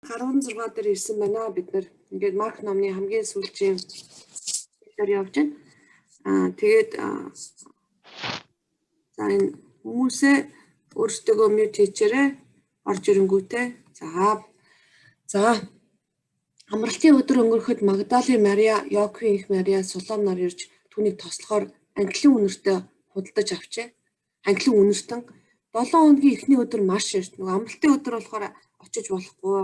16 дээр ирсэн байна. Бид нар ингээд Марк номны хамгийн сүүлийн дээр явж байна. Тэгээд за энэ хүмүүсээ өөрсдөө мьют хийчээрээ орж ирэнгүүтээ. За амралтын өдөр өнгөрөхөд Магдалины Мария, Йоаким их Мария Сулам нар ирж түүнийг тослохоор ангилын үнэртээ худалдаж авчээ. Ангилын үнэртэн 7 хоногийн эхний өдөр маш эрт. Нөгөө амралтын өдөр болохоор очиж болохгүй,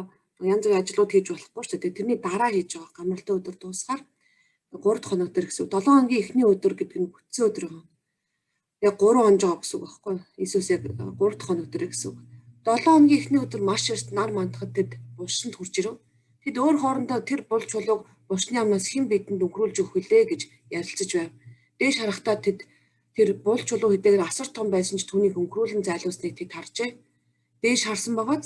янз бүрийн ажлууд хийж болохгүй шүү дээ. Тэрний дараа хийж байгаа амралтын өдөр дуусгаар 3 хоног дээр гэсэн. 7 хоногийн эхний өдөр гэдэг нь бүтцэн өдөр юм. Яг 3 хоног жоо гэсэн үг байхгүй. Иесус яг 3 хоног дээр гэсэн үг. 7 хоногийн эхний өдөр маш эрт нар мандахад тэд булшинд хурж ирэв. Тэд өөр хоорондоо тэр булч чулууг булчны амнаас хэн бидэнд өнгөрүүлж өгөх вүлээ гэж ярилцаж байв. Дээш харахтаа тэд тэр булч чулуу хэдийгээр асар том байсан ч түүнийг өнгөрүүлэн зайлуулсныг тэд харжээ. Дээш харсан багаад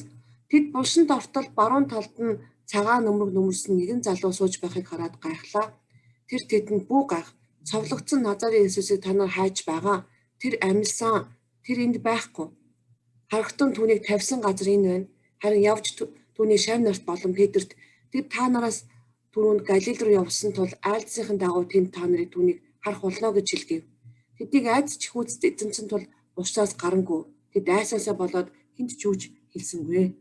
тэд булшинд ортол баруун талд нь цагаан нөмөрсөн нэгэн залуу сууж байхыг хараад гайхлаа. Тэр тэдэнд бүү гайх. Цовлогдсон Назарын Иесусыг та нар хайж байгаа. Тэр амьсан. Тэр энд байхгүй. Харагтун түүнийг тавьсан газар энэ байна. Харин явж түүний шавь нарт болон Петрт тэд та нараас түрүүнд Галил руу явсан тул айлдсынхын дагуу тэнд та нарыг түүнийг харах болно гэж хэлгээв. Тэдийг айдас чихүүцэд эзэмсэн тул бушсаас гарангүй. Тэд айсаасаа болоод хинт ч юуч хэлсэнгүй.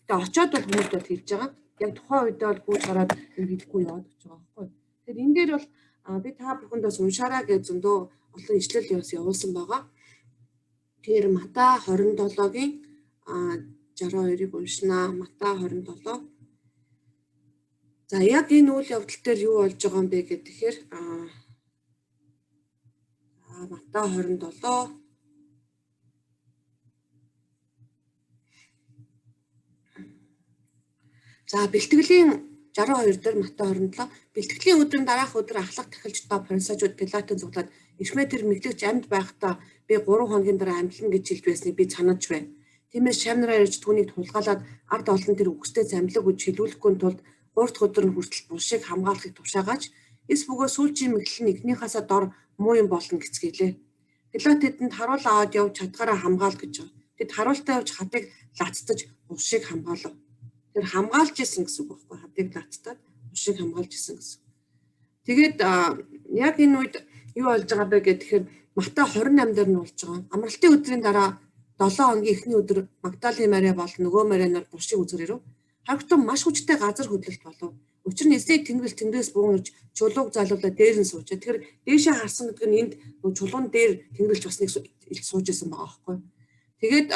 Тэгээ очоод бол хүмүүс бол хэлж байгаа. Яг тухайн үедээ бол гүйж гараад хэлэхгүй яваад гэж байгаа байхгүй. Тэгэхээр энэ дээр бол би та бүхэндээс уншаарай гэж зөндөө олон ишлэл явуулсан байгаа. Тэр Матай 27-гийн 62-ыг уншнаа. Матай 27. За яг энэ үйл явдал дээр юу болж байгаа юм бэ гэхээр Матай 27. За бэлтгэлийн 62 дээр Матай 27. Бэлтгэлийн өдрийн дараах өдөр ахлах тахилч та фарисеучуд Пилатын зуглаад ирмээ тэр мэдлэгч амьд байхдаа би 3 хоногийн дараа амьдлна гэж хэлж байсныг би санаж байна. Тиймээс шавнараа ирж түүнийг тулгаалаад ард олон тэр үгстэй замлаг гэж хэлүүлэхгүй тулд 3 дахь өдөр нь хүртэл булшийг хамгаалахыг тушаагааж эс бөгөө сүүлчийн мэдлэл нь эхнийхээсээ дор муу юм болно гэцгээлээ. Пилат тэдэнд харуул аваад явж чадгаараа хамгаал гэж байна. Тэд харуултаа явж хатыг лацтаж булшийг хамгаалав. Тэр хамгаалж исэн гэсэн үг байхгүй хатыг лацтаад булшийг хамгаалж исэн гэсэн. Тэгээд яг энэ үед юу болж байгаа бэ гэхээр Матай 28 дээр нь болж байгаа. Амралтын өдрийн дараа 7 хоногийн эхний өдөр Магдалины Мария болон нөгөө Мария нар булшийг үзэр ирэв. Харагтун маш хүчтэй газар хөдлөлт болов. Учир нь эсрэг тэнгэрээс бүүнж чулууг залуулаад дээр нь суучаа. Тэгэхээр дээшээ харсан гэдэг нь энд чулуун дээр тэнгэрэлж бас нэг сууж исэн байгаа байхгүй. Тэгээд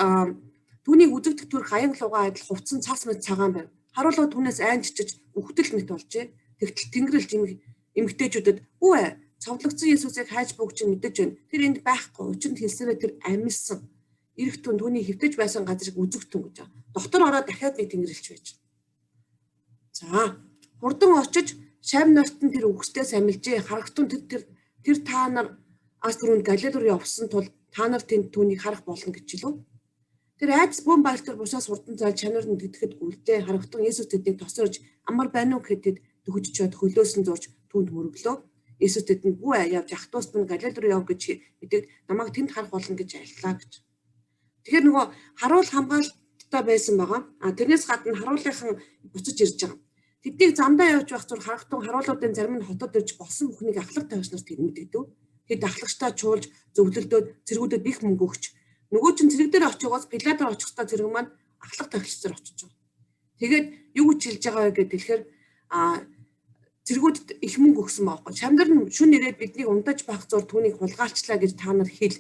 түүнийг үзэгдэх түр хаян лугаа адил хувцсан цас мэт цагаан байв. Харуулга түүнээс айн чичиж үхтэл мэт болжээ. Тэгтэл тэнгэрэлж эмгтээчүүдэд "Үгүй ээ, цовдлогдсон Иесусыг хайж бүгч мэдэж байна. Тэр энд байхгүй. Учир нь хэлсээрээ тэр амьсан. Ирэх түн түүний хөвтөж байсан газрыг үзэгтэн гэж байгаа. Дотор ороод дахиад нэг тэнгэрэлж байж. За, хурдан очиж шавь нартанд тэр үгсдээс амилжээ. Харагтун тэр та нар ас түрүүнд Галил руу явсан тул та нар тэнд түүнийг харах болно гэж хэлв. Тэр айдас бөөн баяртар бусаас хурдан зайлж чанар нь тэтгэхэд гүйлдээ. Харагтун Иесус тэднийг тосорж амар байна уу гэхэд төгөж чад хөлөөс нь зурж түүнд мөрөглөө. Иесус тэдэнд "Бүү явж ах дүүст нь Галил руу яв" гэж мэдээд намайг тэнд харах болно гэж айллаа гэж. Тэгэхээр нөгөө харуул хамгаалттай байсан байгаа. Тэрнээс гадна харуулынхан буцаж ирж байгаа. Тэднийг замдаа явж байх зур харагтун харуулуудын зарим нь хотод ирж болсон бүхнийг ахлах тавьж нарт мэдэгдэв. Тэд ахлагчдаа чуулж зөвлөлдөөд цэргүүдэд их мөнгө өгч нөгөө чинь цэрэг дээр очиогоос Пилатаар очих та цэрэг маань ахлах тавьчдаар очиж байгаа. Тэгээд юу гэж хэлж байгаа вэ гэхээр цэргүүдэд их мөнгө өгсөн байхгүй. Шамдар нь шүн ирээд биднийг ундаж байх зур түүнийг хулгайлчлаа гэж та нар хэл.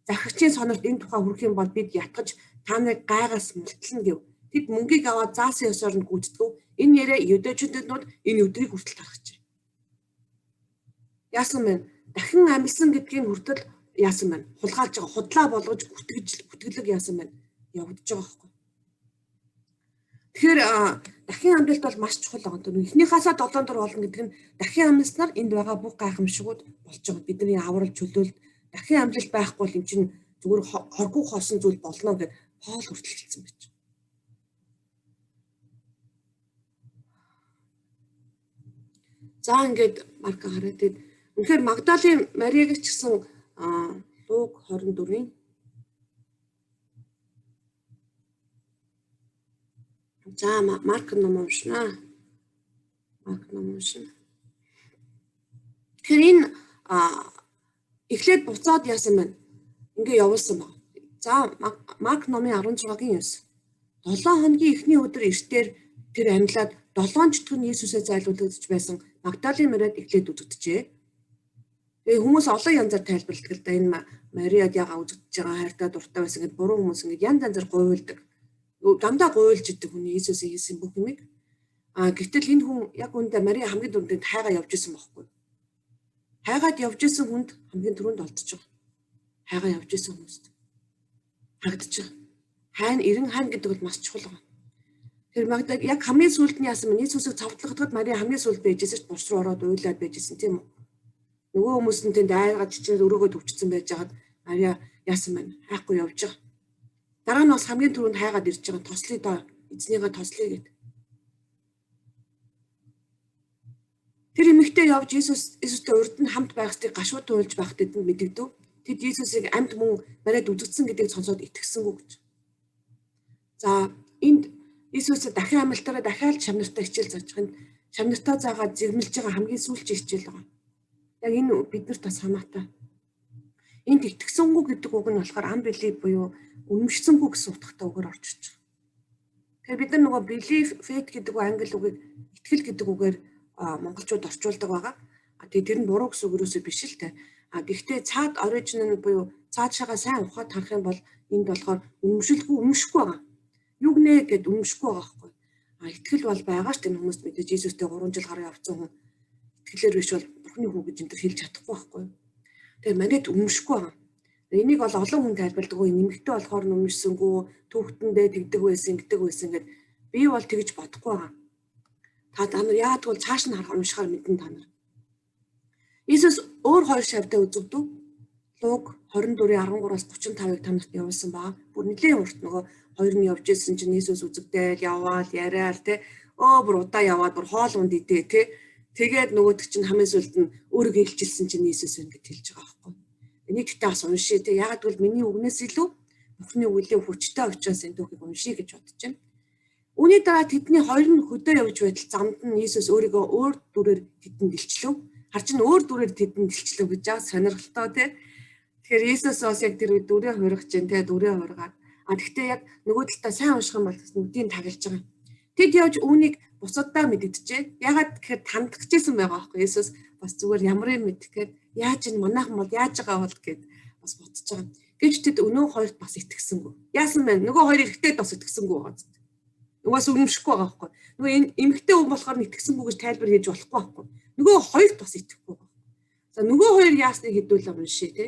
Захирагчийн сонорт энэ тухай хүрэх юм бол бид ятгаж та нарыг гайгаас мултлана гэв. Тэд мөнгийг аваад заасан ёсоор нь гүйцэтгэв. Энэ яриа юдэчүүдэд энэ өдрийг хүртэл тархажээ. Яасан бэ? Дахин амьсан гэдгийг хүртэл яасан байна? Хулгайлж байгаа, худлаа болгож бүтгэлэг яасан байна? Явагдаж байгаа байхгүй. Тэгэхээр дахин амьдралд бол маш чухал байгаа. Эхнийхээсээ 7 дор болно гэдэг нь дахин амьснаар энд байгаа бүх гайхамшигуд болж байгаа. Бидний аврал чөлөөлт дахин амьдрал байхгүй бол юм чинь зүгээр хоргүй хоосон зүйл болно гэж Паул хүртэл хэлсэн байж. За ингээд Марк хараад үнэхээр Магдалины Мариаг ч гэсэн Луг 24-ийн За Марк ном уншнаа. Марк ном уншина. Тэгэхээр энэ эхлээд буцаад яасан байна. Ингээ явуулсан баг. За Марк номын 16-гийн 9. 7 хоногийн эхний өдөр эртээр тэр амьлаад 7 чөтгөн Иесусээ зайлуулж байсан Магдалины Мариад эхлээд үзэгджээ. Тэгээ хүмүүс олон янзаар тайлбарладаг л да. Энэ Мариад ягаа үзэгдэж байгаа хайртай дуртай байсан гэд буруу хүмүүс ингээ янз янзаар гуйлдаг. Дандаа гуйлж идэг хүний Иесусийн хийсэн бүх юмыг. Гэтэл энэ хүн яг үүндээ Мари хамгийн түрүүнд хайгаа явж исэн байхгүй. Хайгаад явж исэн хүнд хамгийн түрүүнд олдож байгаа. Хайгаа явж исэн хүмүүст хагдаж байгаа. Хайн эрен хайн гэдэг бол маш чухал байна. Тэр Магдалины яг хамгийн сүүлд нь яасан бэ? Иесусыг цавтлагдахад Мари хамгийн сүүлд байжсэн ч бус руу ороод уйлаад байжсэн тийм үү? Нөгөө хүмүүс нь тэнд айгаад чичээд өрөөгөө төвчсөн байж хагаад Мари яасан бэ? Хайхгүй явж байгаа. Дараа нь бас хамгийн түрүүнд хайгаад ирж байгаа тослыг доо эзнийгээ тослыг гэдэг. Тэр эмэгтэй явж Иесустэй урд нь хамт байхстыг гашууд уйлж байх тэдэнд мэдэгдэв. Тэд Иесусыг амьд мөн Мариад үзэгдсэн гэдгийг сонсоод итгэсэнгүй гэж. За энд Иесусээ дахин амлалтаараа дахиад шамнартаа хичээл зааж байгаа. Шамнартаа заагаад зэрмэлж байгаа хамгийн сүүлчийн хичээл байгаа. Яг энэ биднэрт бас хамаатай. Энд итгэсэнгүй гэдэг үг нь болохоор unbelief буюу үнэмшсэнгүй гэсэн утгатай үгээр орж ирж байгаа. Тэгэхээр бид нар нөгөө belief, faith гэдэг англи үгийг итгэл гэдэг үгээр монголчууд орчуулдаг байгаа. Тэгээ тэр нь буруу гэсэн үг юусоо биш л те. Гэхдээ цаад origin нь буюу цаашаага сайн ухаад харах юм бол энд болохоор үнэмшихгүй байгаа. Юу гэнэ гэд үнэмшихгүй байгаа байхгүй. Итгэл бол байгаа ш тийм хүмүүст мэдээж Иесустэй 3 жил гараа явцсан хүн итгэлээр биш бол Бурхны хүү гэж энэ төр хэлж чадахгүй байхгүй. Тэгээ манайд үнэмшихгүй байгаа. Энийг бол олон хүн тайлбарладаг. Нэмэгтэй болохоор үнэмшсэнгүү, түүхтэндээ тэгдэг байсан, гэдэг байсан гэд би бол тэгж бодохгүй байгаа. Та нар яагаад гэвэл цааш нь харах уншихаар мэдэн та нар. Иесус өөр хоёр шавьтай үзэгдэв. Луг 24:13-аас 35-ыг та нарт явуулсан баа. Бүр нэлээд урт нөгөө хоёр нь явж ирсэн чинь Иесус үзэгдээл, яваал, яриал те. Бүр удаа яваад бүр хоол унд идэ те. Тэгээд нөгөөдөг чинь хамгийн сүлд нь өөрийгөө илчилсэн чинь Иесус ингэж хэлж байгаа байхгүй. Энийг тэгтээ бас уншия те. Яагаад гэвэл миний үгнээс илүү Бурхны үглийн хүчтэй учраас энэ түүхийг уншия гэж бодож байна. Үүний дараа тэдний хоёр нь хөдөө явж байтал замд нь Иесус өөрийгөө өөр дүрээр тэдэнд илчлэв. Хар чинь өөр дүрээр тэдэнд илчлэв гэж байгаа сонирхолтой те. Тэгэхээр Иесус бас яг тэр дүрээ хуурах чинь те дүрээ хуургаад. Гэхдээ яг нөгөө талдаа сайн унших юм бол нүдийг таглаж байгаа. Тэд явж үүнийг бусаддаа мэдэгдэжээ. Ягаад гэхээр тандагчээсэн байгаа байхгүй. Иесус бас зүгээр ямар юм мэдгээд яаж энэ манайхан бол яаж байгаа бол гэд бас бодож байгаа. Гэвч тэд өнөө хоёрт бас итгэсэнгүй. Яасан бэ? Нөгөө хоёр эрэгтэйд бас итгэсэнгүй байгаа. Угаас үнэмшихгүй байгаа байхгүй. Нөгөө эмэгтэй хүн болохоор итгэсэнгүй гэж тайлбар хийж болохгүй байхгүй. Нөгөө хоёрт бас итгэхгүй байгаа. За нөгөө хоёр яасныг хэдүүлээ уншия те.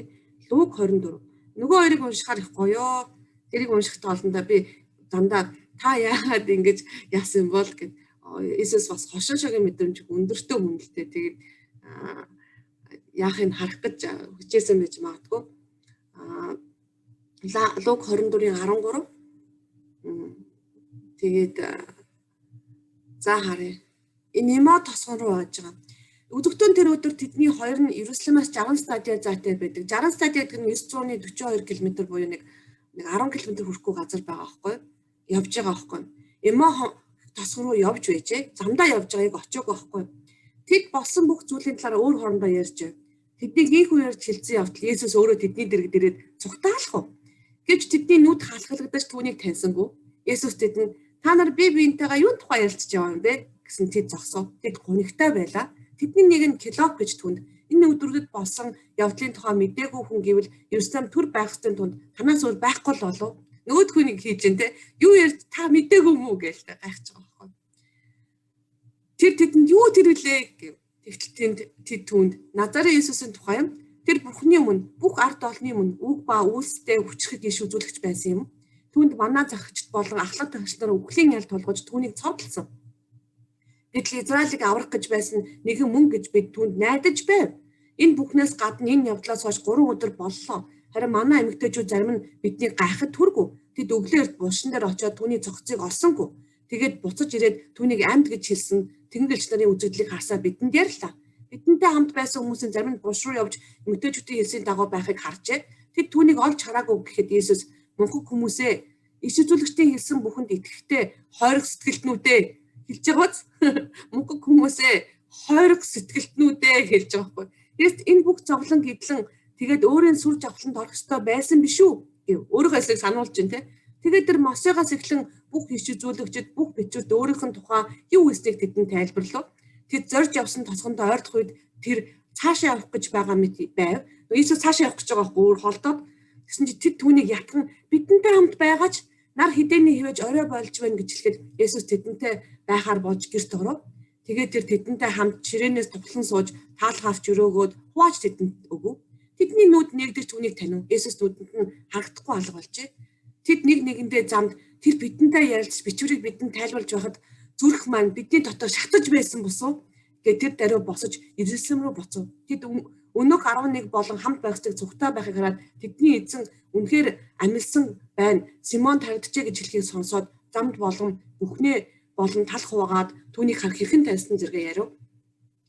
Луг 24. Нөгөө хоёрыг уншихаар их гоёо. Тэрийг уншихтаа олондоо би дандаа та яагаад ингэж яасан бол гэд Иесус бас хошин шогийн мэдрэмж өндөртөө хүндэлтэй. Тэгээд яахыг харах гэж хүчээсэн байж магадгүй. Луг 24:13. Тэгээд за харъя. Энэ Нимо тосгон руу оож байгаа. Өдөгтөн тэр өдөр тэдний хоёр нь Иерусалимаас 60 стадиа зайтай байдаг. 60 стадиа гэдэг нь 942 км буюу нэг 10 км хүрэхгүй газар байгаа байхгүй. Явж байгаа байхгүй. Нимо тосгон руу явж байжээ. Замдаа явж байгааг очиог байхгүй. Тэд болсон бүх зүйлийн талаар өөр хоорондоо ярьж байв. Тэднийг ийхүү ярьж хэлсэн явтал Иесус өөрөө тэдний дэргэд ирээд цугтаалах уу? Гэвч тэдний нүд халахлагдаж түүнийг таньсангүй. Иесус тэдэнд та нар бие биентэйгээ юу тухай ярилцж байгаа юм бэ гэсэн тэд зогсов. Тэд гунигтай байлаа. Тэдний нэг нь Клоп гэж түнд энэ өдрүүдэд болсон явдлын тухай мэдээгүй хүн гэвэл Иерусалим төр байх ёстой тунд танаас өөр байхгүй л болов. Нөгөөдхөө нэг хийж гэн те. Юу ярьж та мэдээгүй мүү гээл та гайхаж байгаа байхгүй. Тэр тэдэнд юу тэрвэлээ гэв. Тэгтэл тэд түнд Назарын Иесусийн тухай юм. Тэр Бурхны өмнө бүх ард олны өмнө үг ба үйлстэй хүчрхэг иш үзүүлэгч байсан юм. Түүнд манаа захичд болон ахлах тагчлаар үхлийн ял тулгаж түүнийг цовдлсон. Гэтэл Израилийг аврах гэж байсан нэгэн мөн гэж бид түүнд найдаж байв. Энэ бүхнээс гадна энэ явдлаас хойш 3 өдөр боллоо. Харин манай эмэгтэйчүүд зарим нь биднийг гайхад түргүү. Тэд өглөөр булшин дээр очиод түүний цогцыг олсонгүй. Тэгээд буцаж ирээд түүнийг амьд гэж хэлсэн тэнгэрлэгч нарын үзэгдлийг харсаар бидэнд ярьлаа. Бидэнтэй хамт байсан хүмүүсийн зарим нь булш руу явж эмэгтэйчүүдийн хэлсийн дагуу байхыг харжээ. Тэд түүнийг олж хараагүй гэхэд Иесус мөнхөг хүмүүсээ иш үзүүлэгчдийн хэлсэн бүхэнд итгэхдээ хойрог сэтгэлтнүүдээ хэлж байгаа биз? Мөнгө хүмүүсээ хойрог сэтгэлтнүүдээ хэлж байгаа байхгүй. Тэгэд энэ бүх зовлон гэдлэн тэгээд өөрийн сүр жавхланд орох ёстой байсан биш үү гэв. Өөрийнхөө эсрэг сануулж байна те. Тэгээд тэр Мосегоос эхлэн бүх иш үзүүлэгчид бүх бичвэрт өөрийнх нь тухай юу хийснийг тэдэнд тайлбарлав. Тэд зорж явсан тосгонд ойртох үед тэр цаашаа явах гэж байгаа мэт байв. Иесус цаашаа явах гэж байгаа байхгүй өөр холдоод. Гэсэн чи тэд түүнийг ятган бидэнтэй хамт байгаач нар хідээний хивэж орой болж байна гэж хэлэхэд Иесус тэдэнтэй байхаар болж гэрт оров. Тэгээд тэр тэдэнтэй хамт ширээнээс тоглон сууж таалах авч өрөөгөөд хувааж тэдэнд өгөв. Тэдний нүд нэгдэж түүнийг танив. Иесус нүдэнд нь харагдахгүй алга болжээ. Тэд нэг нэгэндээ замд тэр бидэнтэй ярилцж бичвэрийг бидэнд тайлбарлаж байхад зүрх маань бидний дотор шатаж байсан босов. Тэгээд тэр даруй босож Иерусалим руу буцав. Тэд өнөөх 11 болон хамт байхстыг цугтаа байхыг хараад тэдний эзэн үнэхээр амилсан байна. Симон таригджээ гэж хэлхийг сонсоод замд болгон бүхнээ болон тал хуваагаад түүнийг харах хэрхэн таньсан зэрэг ярив.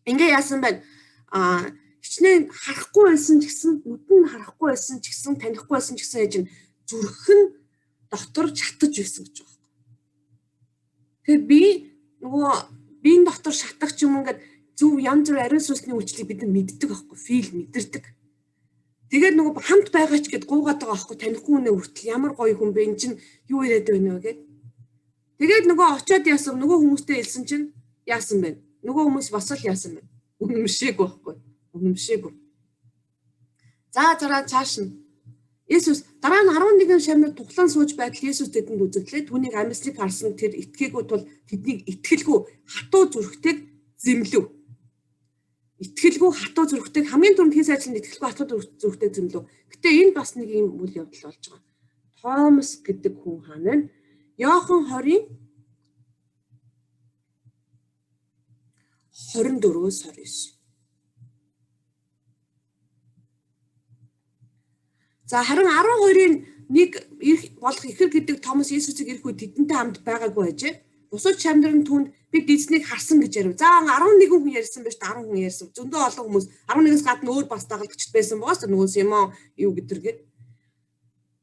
Ингээ яасан байна? Хичнээн харахгүй байсан ч гэсэн, нүд нь харахгүй байсан ч гэсэн, танихгүй байсан ч гэсэн ээж нь зүрх нь дотор шатаж байсан гэж байна. Тэгэхээр биеийн дотор шатах юм ингээд зөв янз бүр ариун сүнсний үйлчлийг бид мэддэг аахгүй, фил мэдэрдэг. Тэгээд хамт байгаа ч гэд гуугаад байгаа аахгүй, танихгүй нэ хүртэл ямар гоё хүн бэ, эн чинь юу яриад байна вэ гэд. Тэгээд очиод яасан, хүмүүстэй хэлсэн чинь яасан бэ? Хүмүүс бас л яасан бэ? Үнэмшээгүй аахгүй. Үнэмшээгүй. За цааш нь Иесус дараа нь 11 шамнаар тухлан сууж байтал Иесус тэдэнд үзэгдлээ. Түүнийг амьслыг харсан тэр итгээгүй тул тэднийг итгэлгүй хатуу зүрхтэйг зэмлэв. Итгэлгүй хатуу зүрхтэйг хамгийн түрүүнд хийс ажлын итгэлгүй хатуу зүрхтэйг зэмлэв. Гэтэ энэ бас нэг юм үйл явдал болж байгаа. Томас гэдэг хүн хаана вэ? Иохан 20:24-өөс 29. За харин 12-ын 1 болох ихэр гэдэг Томас Иесусыг ирэх үед тэдэнтэй хамт байгаагүй ажээ. Бусад шамдрын түнд бид эзнийг харсан гэж ярив. За 11 хүн ярьсан байж 10 хүн ярьсан. Зөндөө олон хүмүүс 11-ээс гадна өөр бас дагалдагчд байсан боос Симон юу гэдэргээд.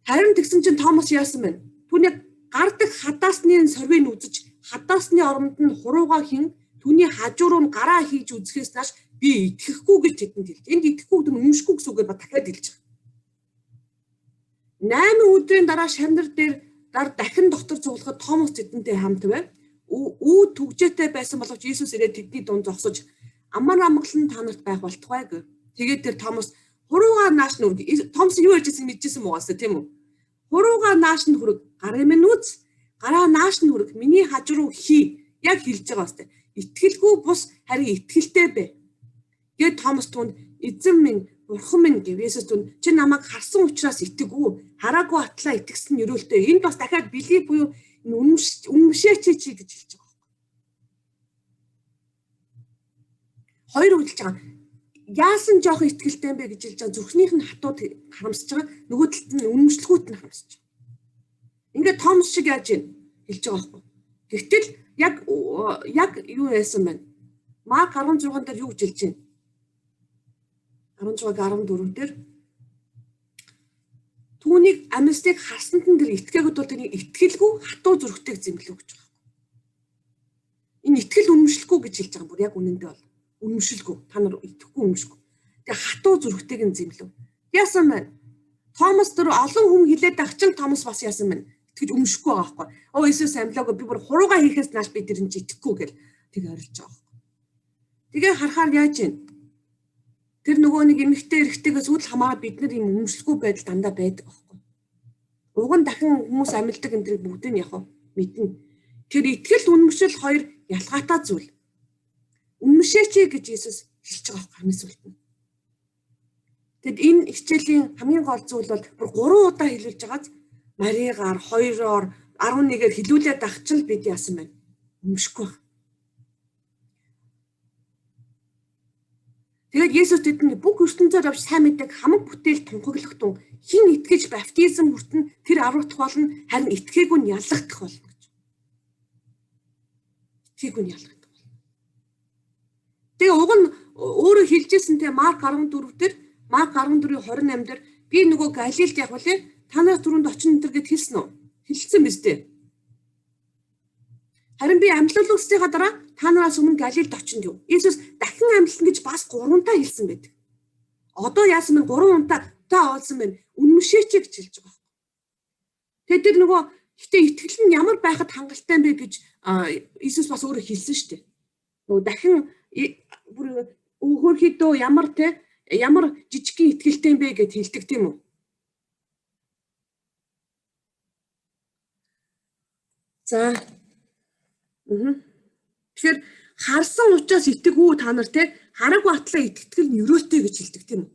Харин тэгсэн чинь Томас яасан бэ? Түүний гардаг хадаасны сорвийг үзэж хадаасны оронд нь хуруугаа хин түүний хажуу руу гараа хийж үзэхээс нааш би итгэхгүй гэж тэдэнд хэлж. Энд итгэхгүй гэдэг нь өмшгүй гэсэн үгээр ба дахиад хэлж байгаа. 8 өдрийн дараа шамдар дээр дахин дотор цуглахад Томас тэдэнтэй хамт байв. Үү түгжээтэй байсан боловч Иесус ирээд тэдний дунд зогсож амар амгалан та нарт байх болтугай гэв. Тэгээд тэр Томас хуруугаа нааш нүр. Томас юу ярьж байгааг мэдчихсэн муугаас тийм үү? Хуруугаа нааш нь хүрэг, гарын минь үз, гараа нааш нь хүрэг, миний хаж руу хий. Яг хэлж байгаа бастай. Итгэлгүй бус харин итгэлтэй бай. Тэгээд Томас түнд эзэн минь Бурхан минь гэв. Иесус түнд чи намайг харсан учраас итгэв. Хараагүй атлаа итгэсэн нь өрөөлтэй. Энд бас дахиад бэлий буюу үнэмшээч чи гэж хэлж байгаа. Хоёр үгэлж байгаа. Яасан жоох итгэлтэй бэ гэж хэлж байгаа. Зүрхнийх нь хатууд харамсаж байгаа. Нөгөө талд нь үнэмшлгүүт нь харамсаж байгаа. Ингээд Томас шиг яаж хэлж байгаа байхгүй. Гэвтэл яг юу яасан бэ? Марк 16 дээр юу гэж хэлж байна? 16-14 дээр түүнийг амьслыг харсанд нь тэр итгээгүй тул тэрийг итгэлгүй хатуу зүрхтэйг зэмлэв гэж байгаа. Энэ итгэл үнэмшлэхгүй гэж хэлж байгаа бүр яг үнэндээ бол үнэмшилгүй. Та нар итгэхгүй үнэмшгүй. Тэгээ хатуу зүрхтэйг нь зэмлэв. Яасан бэ? Томас тэр олон хүн хилээд авчин Томас бас яасан бэ? Итгэж үнэмшихгүй байгаа байхгүй. Иесус амьлаагүй би бүр хуруугаа хийхээс нааш би тэр энэ итгэхгүй гэл тэг орилж байгаа байхгүй. Тэгээ харахаар яаж вэ? Тэр нөгөө нэг эмэгтэй эрэгтэйгээс үл хамааран бид нар юм үнэмшлэхгүй байдал дандаа байдаг байхгүй. Уг нь дахин хүмүүс амьддаг энэ тэрийг бүгдийг нь яг мэднэ. Тэр итгэл үнэмшил хоёр ялгаатай зүйл. Үнэмшээч гэж Иесус хэлж байгаа байхгүй хамгийн сүүлд нь. Тэгэд энэ хичээлийн хамгийн гол зүйл бол бүр 3 удаа хэлүүлж байгааз Маригаар 2-оор 11-ээр хэлүүлээд ахчил бид яасан байна. Үнэмшихгүй байна. Тэгээд Иесус тэдэнд бүх ертөнцөөр авч сайн мэддэг хамаг бүтээл тунхаглахдун хин итгэж баптизм хүртэн тэр аврагдах болно харин итгээгүй нь яллагдах болно гэж. Итгээгүй нь яллагдах болно. Тэгээ уг нь өөрөө хэлжсэн те Марк 14 дээр Марк 14:28 дээр би нөгөө Галилд явах үлээ та нар түрүүнд очин энэ төр гэд хэлсэн үү? хэлсэн биз дээ. Харин би амьдлуулсныхаа дараа та нараас өмнө Галилд очино гэв. Иесус дахин амьдлан гэж бас 3 удаа хэлсэн байдаг. Одоо яасан бэ? 3 удаа олсон байна. Үнэмшээч гэж хэлж байгаа. Тэгээд тэр нөгөө гэтээ итгэл нь ямар байхад хангалттай бэ гэж Иесус бас өөрөө хэлсэн шүү дээ. Нөгөө дахин бүр хөөрхөдөө ямар жижигхэн итгэлтэй юм бэ гэж хэлдэг тийм үү? За. Тэгэхээр харсан учраас итгэв та нар те хараагүй атлаа итгэл нь өрөөтэй гэж хэлдэг тийм үү?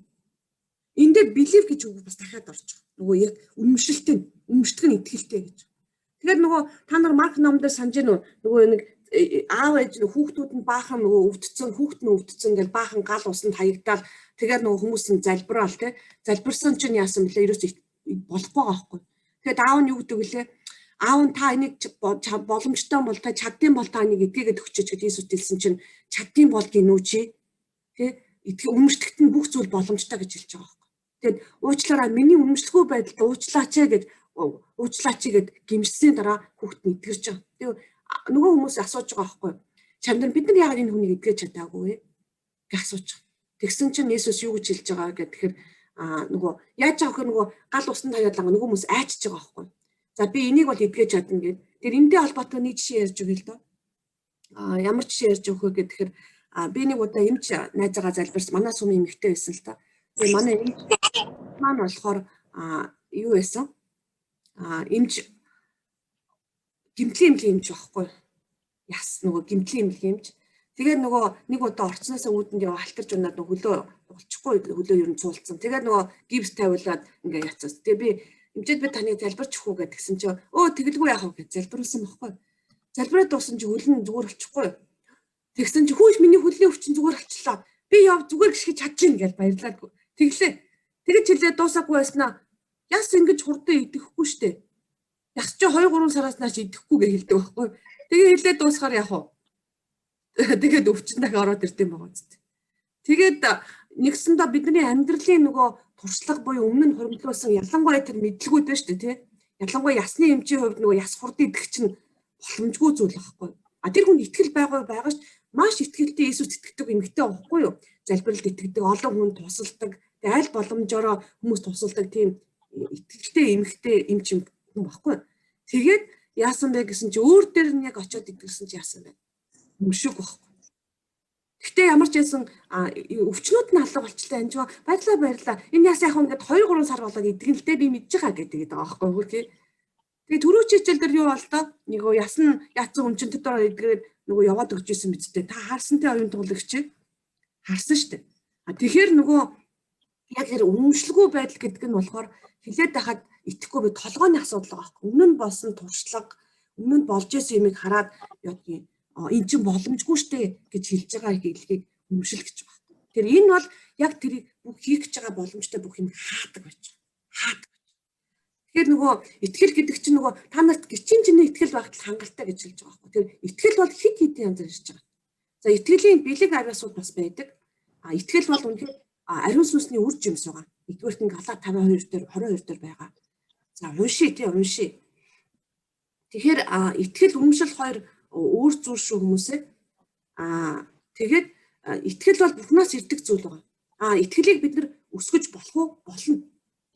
Эндээ believe гэж үг бас дахиад орж байгаа. Нөгөө яг үнэмшилтэй, үнэмшдэг нь итгэлтэй гэж. Тэгэхээр нөгөө та нар Марк номдэр санаж гэнэ үү? Нөгөө нэг аав ээж хүүхдүүд нь баахан нөгөө өвдцэн, хүүхд нь өвдцэн гэж баахан гал усанд хаягдаад тэгэхээр нөгөө хүмүүс нь залбираал те. Залбирсан чинь яасан бэлээ ерөөс болохгүй байгаа байхгүй. Тэгээд аав нь юу гэдэг вүлээ? Аав нь та энийг боломжтой бол та чаддсан бол та энийг эдгээгээд өгчөөч гэж Иесус хэлсэн чинь чаддсан бол гинүү чи тэ үнэмшдэгт нь бүх зүйл боломжтой гэж хэлж байгаа байхгүй. Тэгээд уучлаарай миний үнэмшлэхгүй байдалд уучлаач гэд гимжсэний дараа хүүхд нь итгэрч байгаа. Тэгээд нөгөө хүмүүс асууж байгаа байхгүй. Чамд бид нар яагаад энэ хүнийг эдгэж чадаагүй вэ гэж асууж байгаа. Тэгсэн чинь Иесус юу гэж хэлж байгаа гэхээр нөгөө яаж авах нөгөө гал усанд хаяад нөгөө хүмүүс айчж байгаа байхгүй. За би энийг бол эдгэж чадна гэд. Тэр энэтэй холбоотой нэг жишээ ярьж өгье л доо. Ямар жишээ ярьж өгөх вэ гэхээр би нэг удаа эмч найзаагаа залбирсан. Манай сум эмэгтэй байсан л та. Тэгээ манай эмч маань болохоор юу байсан? Эмч гимтлийн эмч байхгүй. Яс нөгөө гимтлийн эмч. Тэгээд нөгөө нэг удаа орцноосоо үүдэнд яв алтарч унаад нөгөө хөлөө болчихгүй хөлөө ер нь цуулцсан. Тэгээд нөгөө гипс тавиулаад ингээ яцсан. Тэгээ би эмчэд би таныг залбирч өгөх үү гэдгсэн чинь тэгэлгүй яах вэ гэж залбируулсан байхгүй. Залбираад дууссан чи хөл нь зүгээр болчихгүй. Тэгсэн чи хөөж миний хөлийн өвчин зүгээр болчихлоо. Би яв зүгээр гიშгэж чадчихна гэж баярлаад тэглээ. Тэгэж хэлээ дуусаагүй байснаа яс ингэж хурдан идэхгүй штэ. Яс чи 2-3 сараас нааш идэхгүй гэж хэлдэг байхгүй. Тэгээ хэлээ дуусахаар яах вэ? Тэгээд өвчин дахин ороод ирдэм байгаа үст. Тэгээд нэгсэндээ бидний амьдралын нөгөө туршлага буюу өмнө нь хуримтлуулсан ялангуяа тэр мэдлгүүд байна шүү дээ тий. Ялангуяа ясны эмчийн хувьд нөгөө яс хурдан идэх чинь боломжгүй зүйл байхгүй. Тэр хүн итгэл байгаа ш маш итгэлтэй Иесус итгэдэг эмэгтэй байхгүй юу? Залбиралд итгэдэг, олон хүн тусалдаг, аль боломжоор хүмүүс тусалдаг тийм итгэлтэй эмэгтэй эмч хүн байхгүй. Тэгээд яасан бэ гэсэн чи өөр дээр нь яг очиод идэгсэн чи яасан бэ? Өмшөг байхгүй. Гэтэ ямар ч байсан өвчнүүд нь алга болчлаа энэ жоо баярлаа. Энэ яс яах вэ гэд 2-3 сар болоод идэгнэлтэй би мэдж байгаа гэдэг байгаа байхгүй хөрхий. Тэгээ түрүү чичэл дээр юу бол доо нөгөө ясан хүн чинь төдөө идгээд нөгөө яваад өгч ирсэн биз дээ. Та харсантай оюун тоглогч харсан шүү дээ. Тэгэхээр нөгөө яг тэр үнэмшлгүй байдал гэдэг нь болохоор хилээд байхад итгэхгүй би толгойн асуудал байгаа байхгүй. Өмнө нь болсон туршлага, өмнө нь болж исэн юмыг хараад яадгийн энэ чинь боломжгүй штэ гэж хэлж байгаа хэлхийг үнэмшил гэж байна. Тэр энэ бол яг тэрийг бүх хийх гэж байгаа боломжтой бүх юм хаадаг байж байгаа. Тэгэхээр нөгөө итгэл гэдэг чинь нөгөө та нарт гिचин чиний итгэл багт хангалттай гэж хэлж байгаа байхгүй. Тэр итгэл бол хит хитийн янзаар ирж байгаа. За итгэлийн бэлэг авиасууд бас байдаг. Итгэл бол үнэхээр ариун сүнсний үр жимс байгаа. Нэгдүгээрт нь Галаат 52 дээр 22 дээр байгаа. За уншия. Тэгэхээр итгэл үнэмшил хоёр өөр зүйл шүү хүмүүсээ. Тэгээд итгэл бол Бурханаас ирдэг зүйл байгаа. Итгэлийг бид нар өсгөж болох уу? Болно.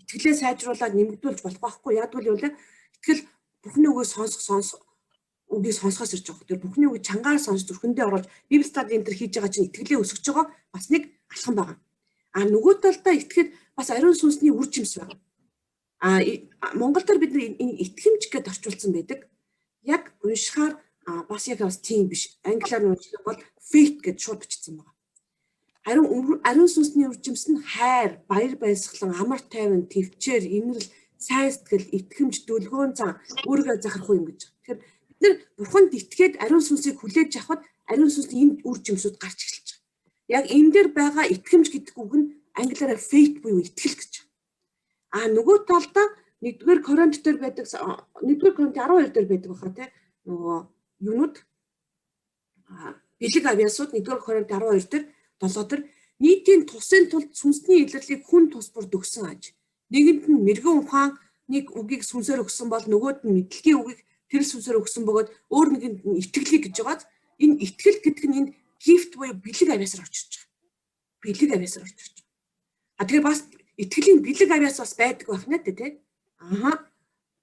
Итгэлээ сайжруулаад нэмэгдүүлж болох байхгүй. Ягдвал юу вэ? Итгэл Бурханы үгээс үгийг сонсохоос ирж байгаа. Тэр Бурханы үгийг чангаар сонсож зүрхэндээ оруулж Библи стади энэ төр хийж байгаа чинь итгэлээ өсгөж байгаа бас нэг алхам байгаа. Нөгөө талдаа итгэхэд бас ариун сүнсний үр жимс байна. Монголоор бид нар итгэмж гэдээ орчуулсан байдаг. Яг уншихаар бас яг бас тийм биш. Англиар унших бол faith гэж шууд бичсэн байна. Ариун сүнсний үр жимс нь хайр, баяр баясгалан, амар тайван, төвчээр, инэрл, сайн сэтгэл, итгэмж, дүлгөөн зан өөрийгөө захирах юм гэж. Тэгэхээр бид нар Бурханд итгээд ариун сүнсийг хүлээж авахд ариун сүнсний энэ үр жимсүүд гарч эхэлж байгаа. Яг энэ дээр байгаа итгэмж гэдэг үг нь англиараа faith буюу итгэл гэж. Нөгөө талдаа 1-р Коринт дээр байдаг 1-р Коринт 12 дээр байдаг баха тий. Нөгөө юунууд бэлэг авиасууд 1-р Коринт 12 дээр 7 дээр нийтийн тусын тулд сүнсний илэрлийг хүн тус бүр дөгсөн аж. Нэгэнд нь мэрэгэн ухаан, нэг үгийг сүнсээр өгсөн бол нөгөөд нь мэдлэгийн үгийг тэр сүнсээр өгсөн бөгөөд өөр нэгэнд итгэлийг гэж байгааз энэ итгэл гэдэг нь энэ gift буюу бэлэг авьяасаар очиж байгаа. Бэлэг авьяасаар очиж байгаа. А тэгэхээр бас итгэлийн бэлэг авьяас бас байдаг байх нэ тий. Аа.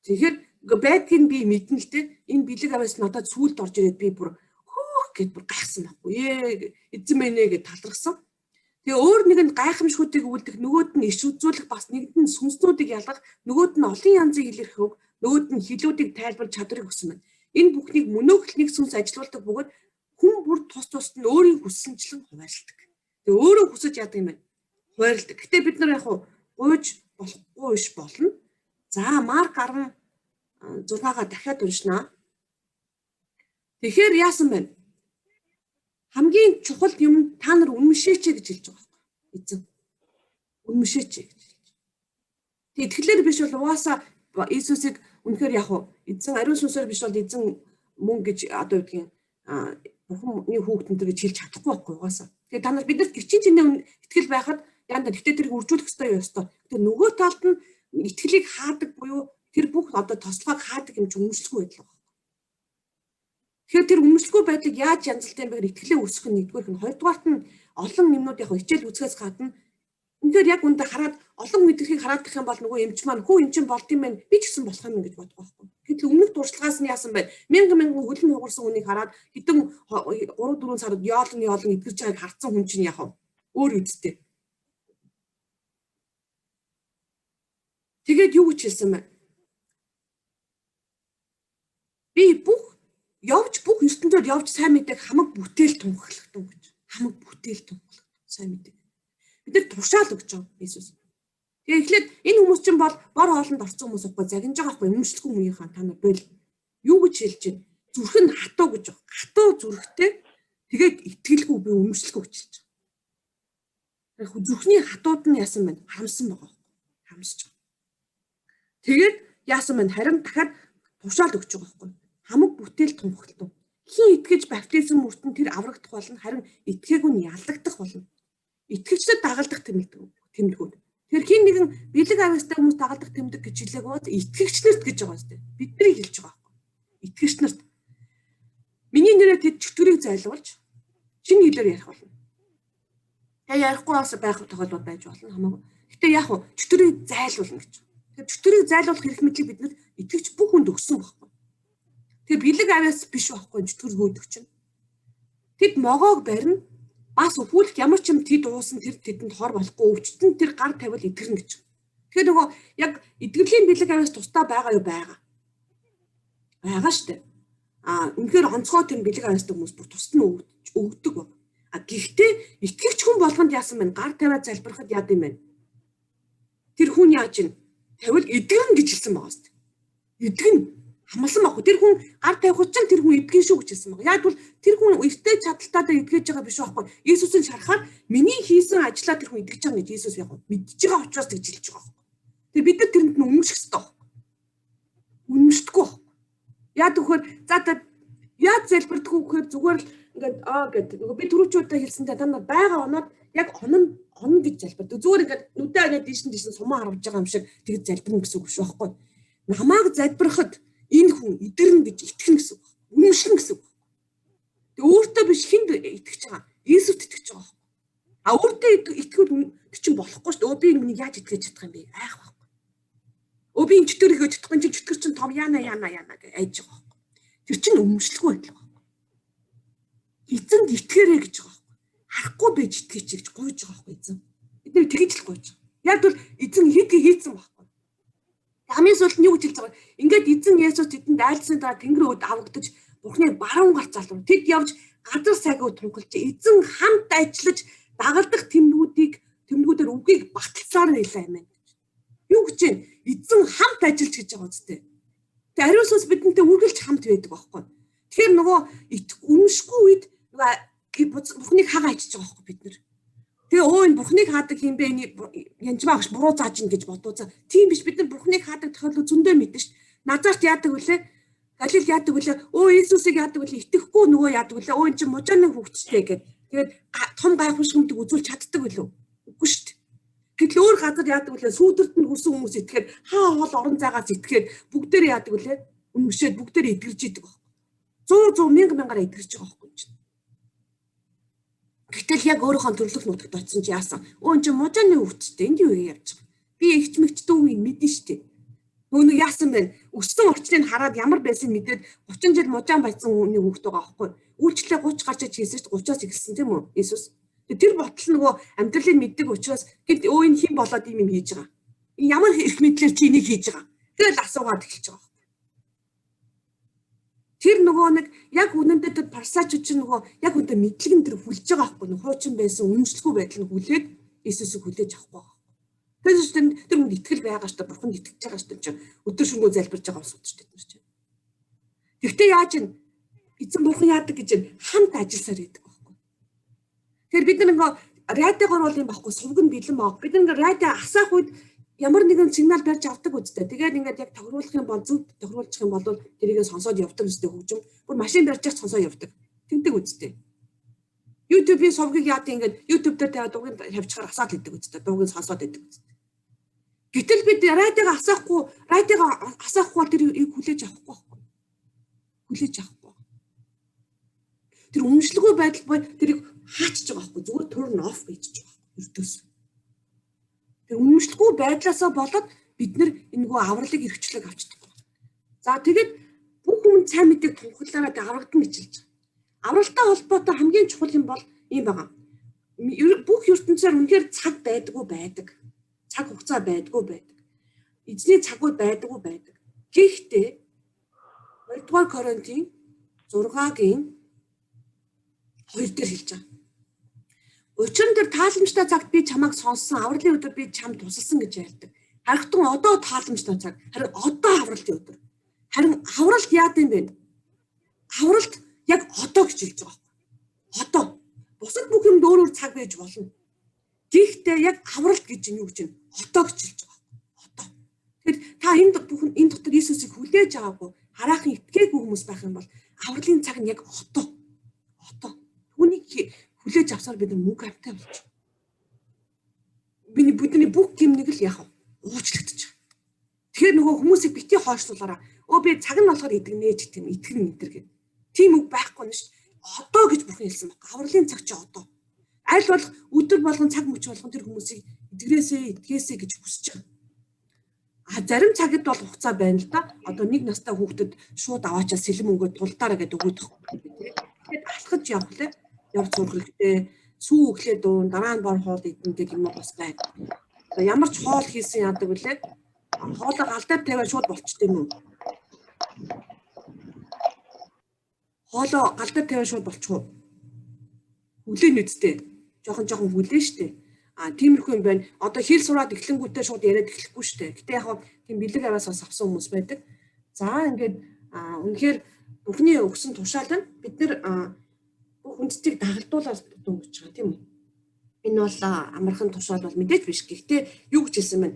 Тэгэхээр байдгийг би мэднэ л дээ. Энэ бэлэг авьяас надад сүулт орж ирээд би бүр хөөх гэд бүр гайхсан байхгүй. Эзэн мэнэ гэж талархсан. Тэгээ өөр нэгэнд гайхамшгуудыг үлдэх, нөгөөд нь иш үзүүлэх, бас нэгд нь сүнснүүдийг ялгах, нөгөөд нь олон янзын илэрх хөг, нөгөөд нь хилүүдийг тайлбарлах чадварыг өгсөн байна. Энэ бүхнийг мөнөөх нэг сүнс ажилуулдаг бөгөөд хүн бүр тус тусад нь өөрийн хүсэлчлэн хуваарлдаг. Тэгээ өөрөө хүсэж яадаг юм байна. Хуваарлдаг. Гэтэ бид нар яг гуйж болохгүй биш болно. За Марк 16-га дахиад уншнаа. Тэгэхээр яасан бэ? Хамгийн чухал юм та нар үнэмшээч гэж хэлж байгаа байхгүй. Эзэн. Үнэмшээч гэж хэлж. Тэгээ итгэлээр биш бол угаасаа Иесусыг үнэхээр яг эзэн ариун сүнсээр биш бол эзэн мөн гэж одоо юу гэдгийг Бурханы хүүхдэн гэж хэлж чадахгүй байхгүй угаасаа. Тэгээ та нар биднэрт гэрчийн тэнэ итгэл байхад яанда тэгтээ тэрийг үржүүлэх ёстой. Тэгээ нөгөө талд нь итгэлийг хаадаг буюу тэр бүх одоо тослогыг хаадаг юм чи үнэмшлэхгүй байдал. Тэгэхээр тэр үнэмшлэхгүй байдлыг яаж янзалтай юм бэ гэхээр итгэлээ өсгөх нь нэгдүгээр нь, хоёрдугаарт нь олон юмнууд яг хичээл үзэхээс гадна үнээр яг үндэ хараад олон мэдрэлийг хараадах юм бол нөгөө эмч маань хүү эмчин болд юм байна. Би ч гэсэн болох юм гэж бодох байхгүй. Тэгэхээр өмнөх туршлагаас нь яасан бэ? Мянган хөлн хугарсан хүнийг хараад хэдэн 3-4 сард яолон эдгэрч байгааг харцсан хүн чинь яг өөр үсттэй. Тэгээд юу гэж хэлсэн бэ? Би явж бүх ертөнцөд явж сайн мэдээг хамаг бүтээл тунхаглахтун гэж. Хамаг бүтээл тунхаглах сайн мэдээг. Бид нар тушаал өгч байгаа Иесус. Тэгээ эхлээд энэ хүмүүс чинь бол бор хоолнд орсон хүмүүс байхгүй загинж байгаа байхгүй өмнөшлөхгүй мөнийхаа та нар бэл юу гэж хэлж байна? Зүрх нь хатуу гэж байна. Хатуу зүрхтэй тэгээд итгэлгүй би өмнөшлөхгүй гэж хэлж байгаа. Яг зүрхний хатууд нь яасан байна? Харамсан байгаа байхгүй. Харамсаж байгаа. Тэгээд яасан байна? Харин дахиад тушаал өгч байгаа байхгүй. Хамаг бүтээл тунхаглав. Хин итгэж баптизм мөртөн тэр аврагдах болно. Харин итгээгүй нь ялагдах болно. Итгэгчдэд дагалдах тэмдгүүд. Тэгэхээр хин нэгэн бэлэг авьяастай хүмүүс дагалдах тэмдэг гэж хэлээг бол итгэгчнэрт гэж байгаа юм тест. Бидний хэлж байгаа байхгүй. Итгэгчнэрт. Миний нэрээр тэд чөтгөрийг зайлуулж шинэ хэлээр ярих болно. Тэгээ ярихгүй бас байх тохиолдол байж болно хамаагүй. Гэтэ яг чөтгөрийг зайлуулна гэж. Тэгэхээр чөтгөрийг зайлуулах эрх мэдлийг бид нар итгэгч бүх хүнд өгсөн байхгүй. Тэгээ бэлэг авьяас биш байхгүй чөтгөр хөөдөг чинь. Тэд могоог барина. Бас өвүүлэх ямар ч юм тэд уусан тэр тэдэнд хор болохгүй өвчтөн тэр гар тавил итгэрнэ гэж. Тэгэхээр нөгөө яг эдгэрлийн бэлэг авьяас тусдаа байгаа юу байгаа. Байгаа штэ. Үнэхээр онцгой тэр бэлэг авьяастай хүмүүс бүр тусд нь өгдөг баг. Гэхдээ итгэгч хүн болгонд яасан бэ? Гар тавиа залбирахад яад юм бэ? Тэр хүн яаж ин тавил эдгэрнэ гэж хэлсэн байгаа штэ. Эдгэн хамлсан баг. Тэр хүн гар тавих чинь тэр хүн эдгэн шүү гэж хэлсэн баг. Яг бол тэр хүн эртээ чадалтайдаа эдгэж байгаа биш байхгүй. Иесусыг шарахаар миний хийсэн ажлаа тэр хүн эдгэж байгаа гэж Иесус яг мэдж байгаа учраас тэгж хэлж байгаа байхгүй. Тэгээ бид нар тэрэнд нь үнэмших ёстой байхгүй. Үнэмшдэггүй байхгүй. Яа тэгэхээр за яаж залбирдаггүй гэхээр зүгээр л ингээд гэдэг. Би түрүүчүүдээ хэлсэнтэй та нар байгаа оноод яг онно гэж залбирдаг. Зүгээр ингээд нүдээ аваад дийш сумаа харавж байгаа юм шиг тэгж залбирна гэсэн үг биш байхгүй. Намааг залбирахад энэ хүн эдгэрнэ гэж итгэнэ гэсэн үг. Үнэмшилнэ гэсэн үг. Тэгээ өөртөө биш хүнд итгэж байгаа. Иесуст итгэж байгаа. Өөртөө итгэвэл тэр чинь болохгүй шүү дээ. Би нүг яаж итгэж чадах юм бэ? Айх байхгүй. Би энэ чөтгөрийг өгч чадахгүй чинь чөтгөр чинь том яана гэж айж байгаа байхгүй. Тэр чинь үнэмшлэхгүй байдаг байхгүй. Эзэнд итгээрэй гэж байгаа байхгүй. Харахгүй байж итгэж гэж гуйж байгаа байхгүй эзэн. Бид нэр тэгж л гуйж байгаа. Яг бол эзэн хийцэн байхгүй. Хамгийн сүүлд нь юу гэж хэлж байгаа? Ингээд эзэн Есүс тэдэнд айлцсан дараа тэнгэр өөд авагдаж Бурхны баруун гарт залрав. Тэд явж газар сайгүй тунгалж эзэн хамт ажиллаж дагалдах тэмдгүүдээр үгийг баталсаар хэлээ юм байна. Юу гэж вэ? Эзэн хамт ажиллаж гэж байгаа үстэй. Тэгээ ариун сүнс бидэнтэй үргэлж хамт байдаг байхгүй. Тэгэхээр нөгөө үнэмшгүй үед Бурхныг хагаа ичиж байгаа байхгүй бид нар. Тэгээ энэ Бурхныг хаадаг юм бэ? Энэ янжмаа гэж буруу зааж ин гэж бодвоо. Тийм биш, бид нар Бурхныг хаадаг тохиолдол зөндөө мэднэ ш. Назарт яадаг вүлээ? Галил яадаг вүлээ? Иесусыг яадаг вүлээ? Итгэхгүй нөгөө яадаг вүлээ? Энэ чинь мужааны хөвгчтэй гэд. Тэгээд том гайхамшиг юмдаг үзүүлж чаддаг билүү? Үгүй ш. Гэтэл өөр газар яадаг вэ? Сүүдэрт нь хүрсэн хүмүүс итгэхэд хаа хол орон зайгаас итгэхэд бүгдээрээ яадаг вэ? Үнэмшээд бүгдээрээ эдгэрж идэг баг. 100 мянгаар эдгэрж байгаа байхгүй юм. Гэтэл яг өөрийнхөө төрлөх нутагт очсон чи яасан? Өө энэ мужааны хөвчтэй энд юу явж байгаа? Би ихч мэгчтэй үе мэдэн штэ. Нөгөө яасан бэ? Өссөн орчныг хараад ямар байсан мэдээд 30 жил мужаан байцсан хүний хүүхд байгаа байхгүй. Үйлчлээ 30 гарч иж хийсэн штэ 30-аас ихсэн тийм үү? Иесус. Тэр ботл нөгөө амьдралыг мэддэг учраас гэд өө энэ хэн болоод юм хийж байгаа. Ямар их мэдлэр чи энийг хийж байгаа. Тэгэл асуугаад эхэлж байгаа. Тэр нөгөө нэг яг үнэндээ тэр парсачууд чинь нөгөө яг үнэндээ мэдлэгэн тэр хүлж байгаа байхгүй. Хуучин байсан үнэмшлэхгүй байдал нь хүлээд Иесусыг хүлээж авахгүй байгаа. Тэгэхээр тэр хүнд итгэл байгаа шүү дээ. Бурханд итгэж байгаа шүү дээ. Өдөр шөнөгүй залбирж байгаа хүмүүс шүү дээ. Тэгвэл яаж ин эзэн бурхан яадаг гэж хамт ажилласаар байдаг байхгүй. Тэгэхээр бид нэг радиогоор бол юм байхгүй. Сувг нь бэлэн баг. Бид нэг радио асаах үед ямар нэгэн сигнал барьж авдаг үстэй. Тэгээд ингээд яг тохируулах юм бол зөв тохируулчих юм бол тэрийгээ сонсоод явдаг үстэй хөгжим. Бүр машин барьж явах сонсоод явдаг. Тэгдэг үстэй. YouTube-ийн сувгийг яадаг ингээд YouTube дээр тавиад дугыг тавьчихаар асаад идэг үстэй. Дугыг сонсоод идэг үстэй. Гэтэл бид радиогоо асаахгүй бол тэрийг хүлээж авахгүй байхгүй. Хүлээж авахгүй. Тэр үнэмшлэгүй байдал бой тэрийг хаачж байгаа байхгүй. Зүгээр turn off гэж байгаа. Өртөөс. Тэр үнэмшлэгүй байдлаасаа болоод бид нар энэгүй авралыг эрхчлэг авчдаг. За тэгээд бүх хүн сайн мэдээг тунхаглаараа аврагдана гэж хэлж байгаа. Авралтай холбоотой хамгийн чухал юм бол ийм байгаа. Бүх ертөнцөөр үнэхээр цаг байдаггүй байдаг. Цаг хугацаа байдаггүй байдаг. Эзний цагууд байдаггүй байдаг. Гэхдээ 2-р Коринтын 6-гийн 2 дээр хэлж байгаа. Учир нь тэр тааламжтай цагт би чамайг сонссон, авралын өдөр би чамд тусалсан гэж ярьдаг. Харагтун одоо тааламжтай цаг, харин одоо авралын өдөр. Харин авралт яад юм бэ? Авралт яг одоо гэж хэлж байгаа. Одоо. Бусад бүх юмд өөр өөр цаг байж болно. Гэхдээ яг авралт гэж юу гэж байна? Одоо гэж хэлж байгаа. Одоо. Тэгэхээр та энэ дотор Иесусыг хүлээж аваагүй, хараахан итгээгүй хүмүүс байх юм бол авралын цаг нь яг одоо. Одоо. Түүнийг хүлээж авсаар бид мөнгө амтай болчих. Бидний бүх гимнийг л яах вэ? Уучлагдчих. Тэгэхээр нөгөө хүмүүсийг бити хойшлуулаараа өө би цаг нь болохоор идэгнэ ч тийм итгэн энэ гэх. Тийм үг байхгүй нь шүү. Одоо гэж бүхэн хэлсэн баг. Авралын цаг чи одоо. Аль болох өдөр болгон цаг мөч болгон тэр хүмүүсийг идгээсэй гэж хүсэж байгаа. Зарим цагт бол хугацаа байна л да. Одоо нэг настай хүүхдэд шууд аваачаа сэлэм өнгөө тулдаараа гэдэг өгөөд тахгүй тийм. Тэгэхээр алхаж явах лээ. Явц сурах хэрэгтэй. Сүү өглөө дуун дараа нь бор хоол идэн гэх юм уу бас байна. Ямар ч хоол хийсэн яадаг вүлээ. Хоолоо галдаар тавиад шууд болчтой юм уу? Хоолоо галдаар тавиад шууд болчих уу? Хүлээ нүдтэй. Жохон хүлээ штэ. Тиймэрхүү юм байна. Одоо хэл сураад эхлэнгүүтээ шууд яриад эхлэхгүй штэ. Гэтэ яг тийм бэлэг аваас авсан хүмүүс байдаг. За ингээд үнэхээр бүхний өгсөн тушаал нь бид нар бүх хүндэтийг дагалдуулаад дөнгөж байгаа тийм үү? Энэ бол амархан тушаал бол мэдээж биш. Гэхдээ юу гэж хэлсэн бэ?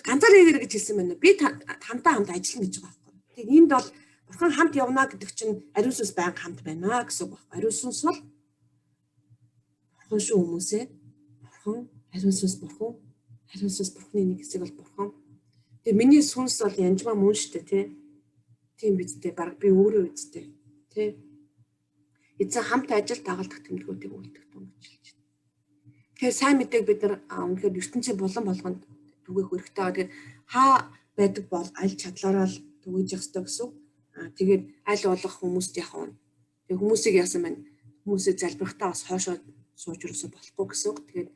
Ганцаараа хийгэр гэж хэлсэн байна. Би хамтаа ажиллана гэж байгаа байхгүй. Тэгээд энд бол бурхан хамт явна гэдэг чинь ариун сүнс байнга хамт байна гэсэн үг байхгүй. Ариун сүнс бол бурхан шүү хүмүүсээ. Бурхан, ариун сүнс бурхан. Ариун сүнс бурханы нэг хэсэг бол бурхан. Тэгээд миний сүнс бол янжмаа мөн штэ тий. Тийм бидтэй баг би өөрөө үсттэй тий. Эцэг хамт ажил дагалдах тэмдгүүдийг үлдэх тун гэж хэлж байна. Тэгэхээр сайн мэдээг бид нар үнэхээр ертөнцийн булан болгонд түгээх хэрэгтэй байгаа. Тэгээд хаа байдаг бол аль чадлаараа л түгэж явах хэрэгтэй гэсэн. Тэгээд аль болох хүмүүст яг нь тэг хүмүүсийг яасан байна. Хүмүүсийг залбирахтаа бас хоошоо сууж өрөөсө болохгүй гэсэн. Тэгээд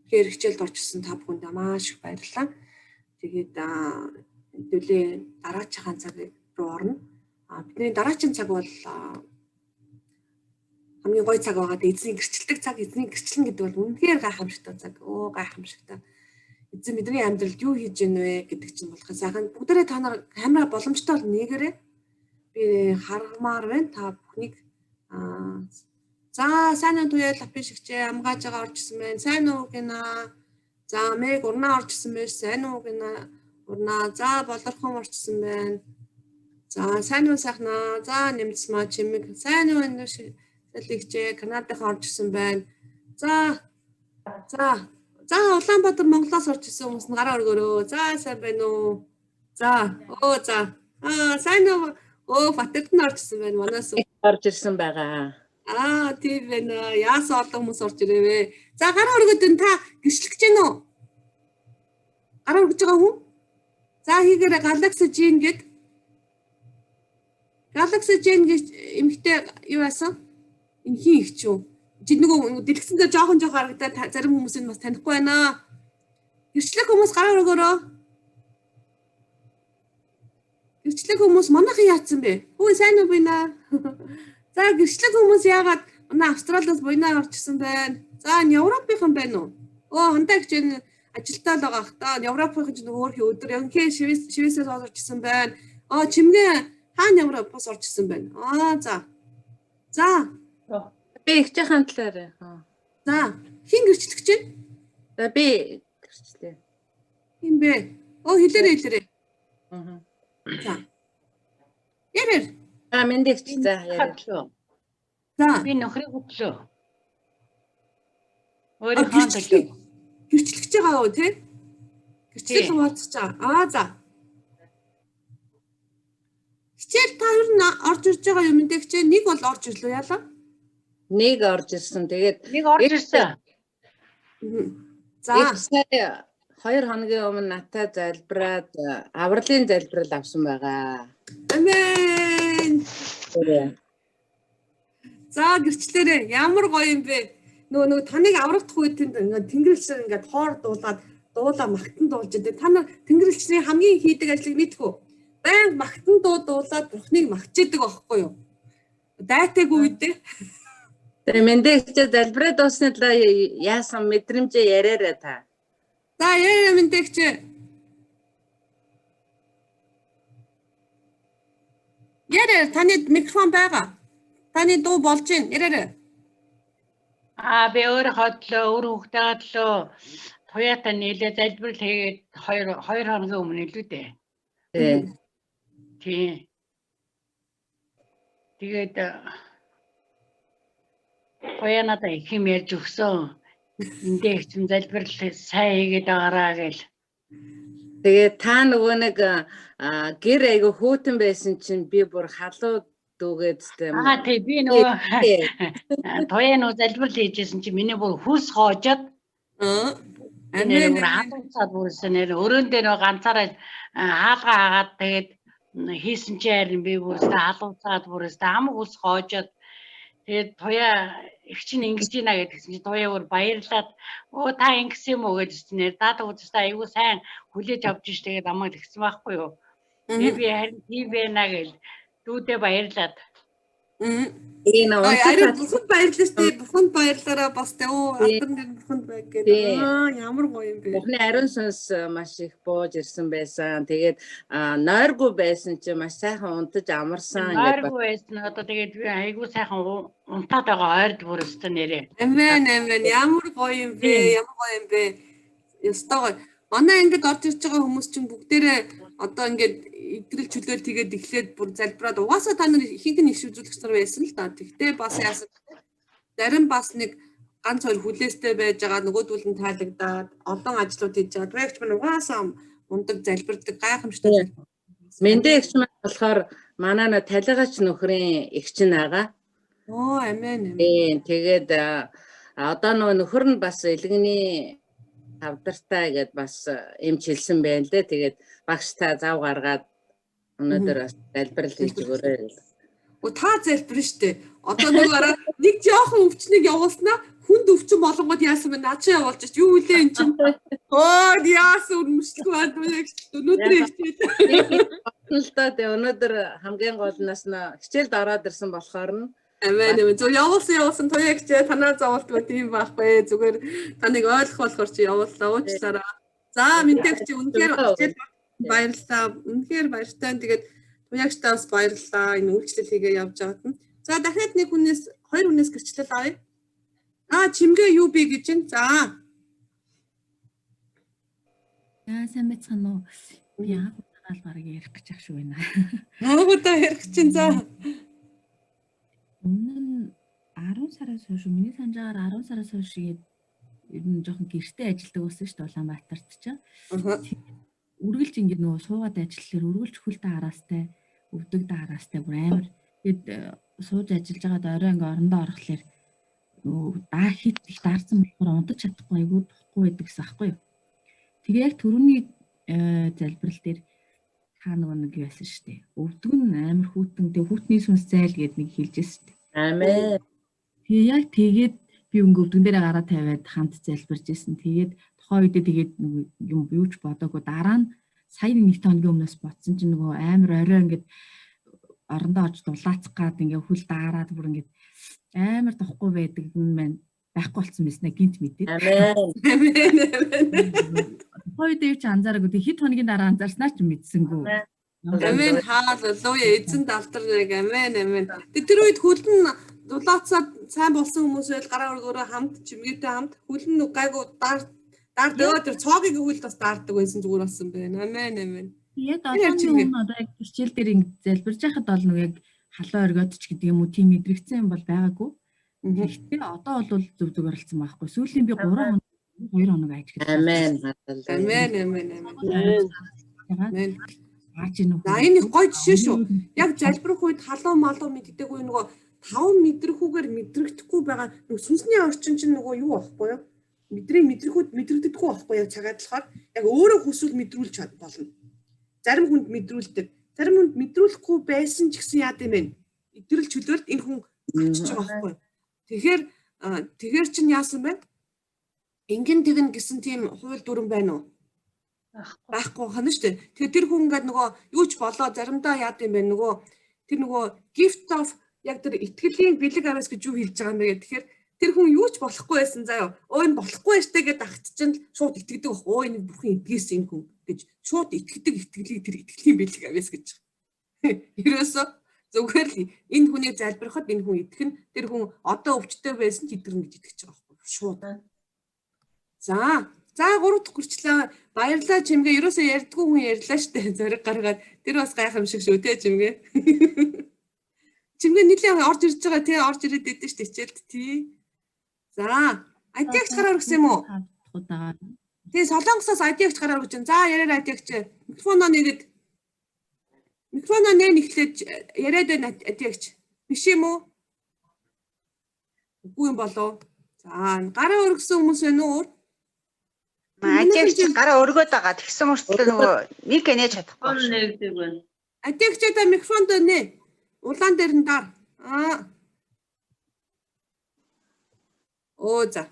тэгэхээр хичээлд орчихсон та бүхэнд маш их баярлалаа. Тэгээд хэдүүлээ дараачихан цаг руу орно. Бидний дараагийн цаг бол хамгийн гоё цаг байгаа. Эзний гэрчлэлдэг цаг, эзний гэрчлэн гэдэг бол үнэхээр гайхамшигтай цаг. Гайхамшигтай. Эзэн бидний амьдралд юу хийж гэнэ вэ гэдэг чинь болох сайхан. Бүгдээрээ та нар камера боломжтой бол нэгээрээ би хармаар байна. Та бүхнийг за сайн уу туяа лапи шигчээ амгааж байгаа орчихсан байна. Сайн уу гинэ. За мэг урнаа орчихсан байна. Сайн уу гинэ. Урнаа. За болорхон орчихсан байна. За сайн уу сайхнаа. За нэмцмаа чимэг. Сайн уу энэ Лигчээ Канадад орчихсон байна. За За Улаанбаатар Монголоос орж ирсэн хүмүүс нь гараа өргөөрөө. За сайн байна уу? За. За. Сайн уу? Батэрд нь орж ирсэн байна. Манаас орж ирсэн байгаа. Тийм байна. Яасан олон хүмүүс орж ирэвэ. За гараа өргөөд энэ та гэрчлэгч гэнэ үү? Гараа өргөж байгаа хүн? За хийгээрээ Galaxy Gen гээд. Galaxy Gen гэж эмхтэй юу яасан? Энэ хин их ч юу? Нөгөө дэлгэцэн дээр жоохон харагдаад зарим хүмүүс нь бас танихгүй байна. Гэрчлэг хүмүүс гараа өргөөрөө. Гэрчлэг хүмүүс манайхан яатсан бэ? Хөөе сайн уу бина? За гэрчлэг хүмүүс яагаад манай Австралиас буйнаар орчихсон байна? За Европынхан байна уу? Хантаа гэж энэ ажилтаа л байгаа хта. Европынхан ч нөгөө өөр өдөр янхээ Швейцээс орчихсон байна. Чимгээ хаана Европоос орчихсон байна? За. Би их жахан талаар. За хин гэрчлэгч вэ? За би гэрчлээ. Хин бэ? Хэлээрээ. За. Ярэр. Мэндэгч за яриа. За. Би нөхрийг хөтлөө. Өөрийнхөө төлөө. Гэрчлэгч байгаа уу те? Гэрчлэл хуваалцаж байгаа. За. Хичээл та юу н орж ирж байгаа юм дэгч нэг бол орж ирлээ яалаа? Нэг орж ирсэн. Тэгээд нэг орж ирсэн. За. 2 хоногийн өмнө натаа залбираад авралын залбирал авсан байгаа. Амен. За гэрчлэрээ ямар гоё юм бэ? Нөгөө таныг аврагдах үед тэнгэрлэгчээр ингээд хоор дуулаа магтан дуулж дээ. Та нар тэнгэрлэгчний хамгийн хийдэг ажлыг мэдхүү. Баян магтан дуулаад бурхныг магчээдэг байхгүй юу? Дайтайг үедээ. Тэгээ мэндэгч залбираад дуусны дараа яасан мэдрэмжээ яриараа та. За яа мэндэгч. Ярэ таны микрофон байгаа. Таны дуу болж байна. Ярэ. Би өөрийнхөө төлөө өөр хүүхдийн төлөө туяатаа нийлээ залбирал хийгээд 2 хоногийн өмнө илүү дээ. Тийм. Тэгээд туяанада их юм ярьж өгсөн. Эндээ их юм залбирал сайн хийгээд байгаараа гэл. Тэгээд та нөгөө нэг гэр айгу хөтөн байсан чинь би бүр халуу дүүгээд тийм. Тий би нөгөө туяа нөгөө залбирал хийжсэн чинь миний бүр хүс хоожод. Амин хаалцаад бүрсэн нэр өрөөнд дээр ганцаараа хаалгаа хагаад тэгээд хийсэн чи харин би бүрсэн халууцаад бүрсэн ам хүс хоожод. Тэгээд туяа их чинь ингэж ийна гэдгсэн чи туяа бүр баярлаад та ингэсэн юм уу гэж нэр даа үзсэн айгуу сайн хүлээж авч ш тэгээд амаа тэгсэн байхгүй юу. Би харин тийм байна гэл дүүдээ баярлаад. Бурханд баярлалаа шүү. Бурханд баярлаараа бас алдан бурханд байг гэдэг. Ямар гоё юм бэ. Бурхны ариун сүнс маш их бууж ирсэн байсан. Тэгээд нойргүй байсан чи маш сайхан унтаж амарсан гэдэг. Нойргүй байсан. Одоо тэгээд би айгүй сайхан унтаад байгаа ойрд бүрсэн нэрээ. Амен. Ямар гоё юм бэ. Ястаа манай ингээд орж ирж байгаа хүмүүс чинь бүгдээрээ одоо ингээд идрэл чөлөөл тэгээд эхлээд бүр залбираад угаасаа та нар ихэнх нь иш үзүүлэгч нар байсан л да. Тэгтээ бас яасан зарим бас нэг ганц хоёр хүлээстэй байж байгаа нөгөөдүүл нь таалагдаад олон ажлууд хийж байгаа. Байгч маань угаасаа мундаг залбирдаг гайхамшигтай. Мэндэгч маань болохоор манай нэ талигач нөхрийн эгч наага. Амен. Тэгээд одоо нөхөр нь бас элгэний авдартай гэд бас эмч хэлсэн байна л дээ. Тэгээд багш та зав гаргаад өнөөдөр бас залбирал хийж өгөөрэй. Та залбирна штэ. Одоо нөгөө нэг жоохон өвчнийг явуулснаа хүнд өвчин болонгод яасан бэ? Наа чи явуулж ш. Юу үлээ эн чинь. Яасан өрмөшлөг баад өнөөдөр хичээл. Өнөөдөр хамгийн голноос нь хичээлд ороод ирсэн болохоор нь Амен. Зөв явуулсан туяа гэж танаа зоволтгүй тийм байхгүй. Зүгээр таныг ойлгох болохоор чи явууллаа уучлаарай. За мэдээч үнэхээр баярлалаа. Үнэхээр баяртай. Тэгээд туяагчтай бас баярлалаа. Энэ үйлчлэл хийгээ явж байгаад нь. За дахиад нэг хүнээс 2 хүнээс гэрчлэл авъя. Чимгээ юу би гэж байна. За. Сайн байцгаана уу? Би анхудаа бараг ярих гэж ах шүү байна. Анхудаа ярих чинь за. Өмнө нь 10 сараас хойш миний санджаагаар 10 сараас хойш ер нь жоохон гэртээ ажилладаг болсон шүү дээ Улаанбаатарт ч. Аха. Үргэлж ингэ нөгөө суугаад ажиллахлаар үргэлж хөл даараастай, өвдөг даараастай бүр амар. Тэгэд сууж ажиллаж байгаад орой ингээ орондоо орохлоор нөгөө даа хит их даарсан болохоор унтаж чадахгүй айгүй тухгүй байдаг гэсэн аахгүй юу. Тэгээ яг түрүүний залбирал дээр та нэг байсан шүү дээ. Өвдөг нь амар хүүтэн, тэгээ хүүтний сүнс зайл гээд нэг хэлжсэн шүү дээ. Амен. Тэгээ яг тэгээд би өвдгөн дээр гараа тавиад хамт залбирж исэн. Тэгээд тухайн үедээ тэгээд юм юу ч бодоогүй дараа нь сая нэг хоногийн өмнөөс ботсон чинь нөгөө амар орой ингээд орондоо орж дулаацах гад ингээд хөл даараад бүр ингээд амар тохгүй байдаг юм байна. Байхгүй болсон байсан гинт мэдээ. Амен. Хоёрдөө ч анзаараагүй. Тэг хэд хоногийн дараа анзаарснаа ч мэдсэнгүү. Амен хааллууя эзэн давтар нэг амен. Тэр үед хөлн дулаацаад сайн болсон хүмүүс байл гараа өргөөрөө хамт чимгээтэй хамт хөлн гайгүй даар дөö тэр цоогийн хөл бас даардаг байсан зүгээр болсон байна. Амен. Яг одоо яг хичээл дээр ингэ залбирж байхад бол нэг яг халуун оргиод ч гэдэг юм уу тийм мэдрэгцэн юм бол байгаагүй. Гэхдээ одоо бол зөв оролцсон байхгүй. Сүүлийн би 3 хоног 2 хоног ажиглаж. Амен. Амен. Энэ их гоё жишээ шүү. Яг залбирх үед халуун малуу мэддэг үе нөгөө 5 мэдрэхүүгээр мэдрэгдэхгүй байгаа нөгөө сүнсний орчин чинь нөгөө юу байхгүй юу? Мэдрэгдэхгүй байхгүй яг цагаад болохоор яг өөрөө хүсвэл мэдрүүлж болно. Зарим хүнд мэдрүүлдэг. Зарим хүнд мэдрүүлэхгүй байсан ч гэсэн яад юм бэ? Идрэл чөлөөлт энэ хүн авчиж байгаа байхгүй юу? Тэгэхээр чинь яасан бэ? Ингэн тэгнэ гэсэн тийм хууль дүрэн байна уу? Байхгүй хана штэ. Тэгэхээр тэр хүн ингээд нөгөө юу ч болоо заримдаа яад юм бэ? Тэр нөгөө gift of яг тэр итгэлийн бэлэг араас гэж юу хэлж байгаа юм бэ гэх. Тэгэхээр тэр хүн юу ч болохгүй байсан заяа. Энэ болохгүй штэ гэдээ агт чинь шууд итгэдэг баг. Энэ бүхэн итгэс энэ хүн гэж шууд итгэдэг итгэлийг тэр итгэлийн бэлэг аваас гэж. Ерөөсөө зүгээр л энэ хүнийг залбирахад энэ хүн итгэн тэр хүн одоо өвчтөй байсан ч итгэн гэж итгэж байгаа байхгүй шууд. За 3 дахь хүрчлээ. Баярлалаа Чимгээ. Ерөөсөө ярьдгүй хүн ярьлаа штэ. Зориг гаргаад тэр бас гайхамшиг шүү те Чимгээ. Чимгээ нийлээ орж ирж байгаа тий орж ирээд байдсан штэ хичээлд тий. За адиагч гараар өгсөн юм уу? Тий Солонгосоос адиагч гараар өгч байна. За яриад адиагч микрофоноо нэглээд яриад байна адиагч. Биш юм уу? Үгүй юм болов. За гараа өргөсөн хүмүүс байна уу? Адиагч гараа өргөөд байгаа. Тэгсэн мөртлөө нөгөө нэг нээж чадахгүй. Нэгдэг байна. Адиагчдаа микрофонд нэ. Улаан дээр нь даар. За.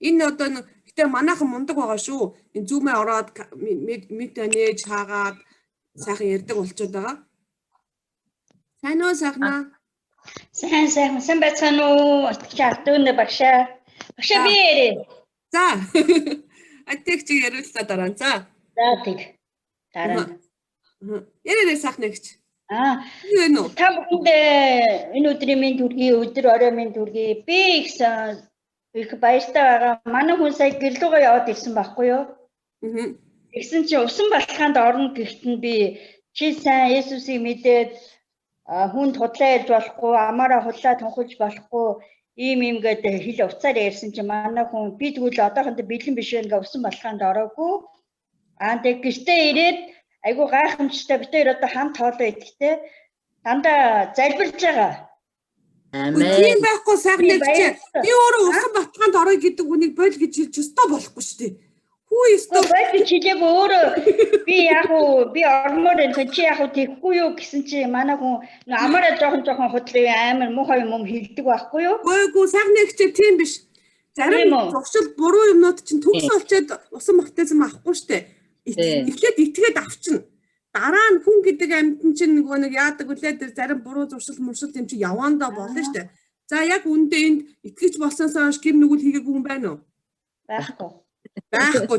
Энэ одоо гэтээ манайхан мундаг байгаа шүү. Энэ зүүмээ ороод мит нээж хаагаад сайхан ярддаг болчиход байгаа. Сайн уу сайхнаа? Сайн байцгаана уу? Итгэж ардууны багшаа. Багшаа би ярив. За. Адиагч яриуллаа дараа. За. За тэг. Дараа. Ярээ сайхнаа гэж. Юу вэ нөө? Та бүхэнд энэ өдрийн минь төргий, өдөр орой минь төргий. Би их баяртай байгаа. Манай хүн сая гэрлүүгээ яваад ирсэн байхгүй юу? Тэгсэн чинь усан балхаанд орно гэхтэн би чи сайн Есүсийг мэдээд хүнд худлаа ярьж болохгүй, амаараа худлаа тунхаж болохгүй ийм гэдэг хэл уцаар ярьсан чинь манай хүн би тэгвэл одоохондоо бэлэн биш вэ ингээ усан балхаанд ороогүй. Тэг гэртээ ирээд айгу гайхамшигтай бид хоёр одоо хамт хоолоо идэхтэй дандаа залбирж байгаа. Амен. Тийм байхгүй сайхан нэгч. Би өөрөө усан батхаанд орой гэдэг үнийг бойл гэж хэлж өстой болохгүй шүү дээ. Хүү өстой бойл гэж хэлээгүй өөрөө би ормоор энэ чи яг уу тэгхгүй юу гэсэн чи манай хүн амаараа жоохон худлаа амар муухай юм хэлдэг байхгүй юу? Үгүй сайхан нэгч тийм биш. Зарим зуршил буруу юмнууд чинь төгс олчоод усан баптизм авахгүй шүү дээ. Эхлээд итгээд авчна. Дараа нь хүн гэдэг амьтан чинь нэг яадаг үлээ тэр зарим буруу зуршил муршил юм чи явандаа болно шүү дээ. За яг үндэ энд итгэж болсноос хойш гэр нүгэл хийгээгүй хүн байна уу? Байхгүй.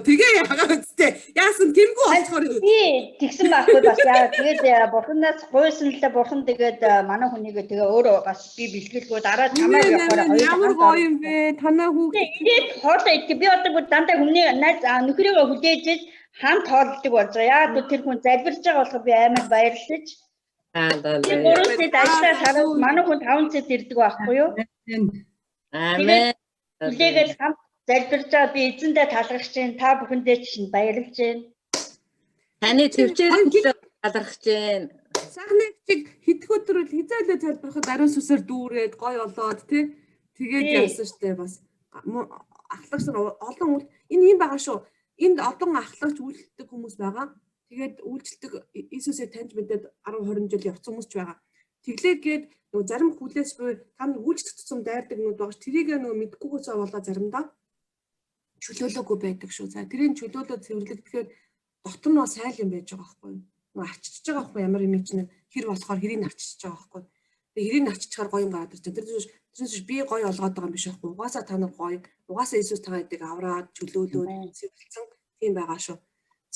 Тэгээ яагаад үстэй. Яасан гэргүй болохоор би тэгсэн байхгүй бас яа тэгээд бурханаас гуйсан л бурхан тэгээд манай хүнийг тэгээ өөрөө бас би бэлгэлгүй дараа тамаа явахаар ямар гоё юм бэ? Танаа хүүхд тэгээд хоолоо идэх би одоо дандаа хүмүүний найз нөхрийгөө хүлээж хамт хооллдог болж байгаа. Яг тэр хүн залбирж байгаа болохоор би амар баярлаж. Гурван ажлаа хараад манай хүн 5 цэд ирдэг байхгүй юу? Амен. Хүлээгээл хамт залбирж байгаа би эзэндээ талархаж байна. Та бүхэндээ чинь баярлж байна. Таны төвчээрийн төлөө талархаж байна. Сайхны чиг хэдэх өдөр л хизээлээ залбирахад ариун сүсээр дүүрээд гой болоод тэгээд явсан штэ бас ахлагч нар олон энэ юм байгаа шүү. Энд одон ахлагч үйлчлдэг хүмүүс байгаа. Тэгээд үйлчлдэг Иесусыг таньж мэдээд 10 20 жил явсан хүмүүс ч байгаа. Тэглээгээд нөгөө зарим хүлээс буй та нар үйлчлэх тусам дайрдаг нүд байгаа ш. Тэрийг нөгөө мэдгүйгээс болоо заримдаа чөлөөлөөгүй байдаг шүү. За тэрийн чөлөөлөө цэвэрлэгдэхээр дотор нь сайн юм байж байгаа байхгүй юу? Нөгөө арчиж байгаа байхгүй ямар юм чинь хэр болохоор хэрийг арчиж байгаа байхгүй юу? Тэгээ хэрийг арчичаар гоё юм гараад ирж байна. Тэрнээс би гоё олгоод байгаа юм биш байхгүй юу? Угаасаа та нар гоё. Угаасаа Иесус тагаадыг авраад чөлөөлөөд цэвэрлсэн тийм байгаа шүү.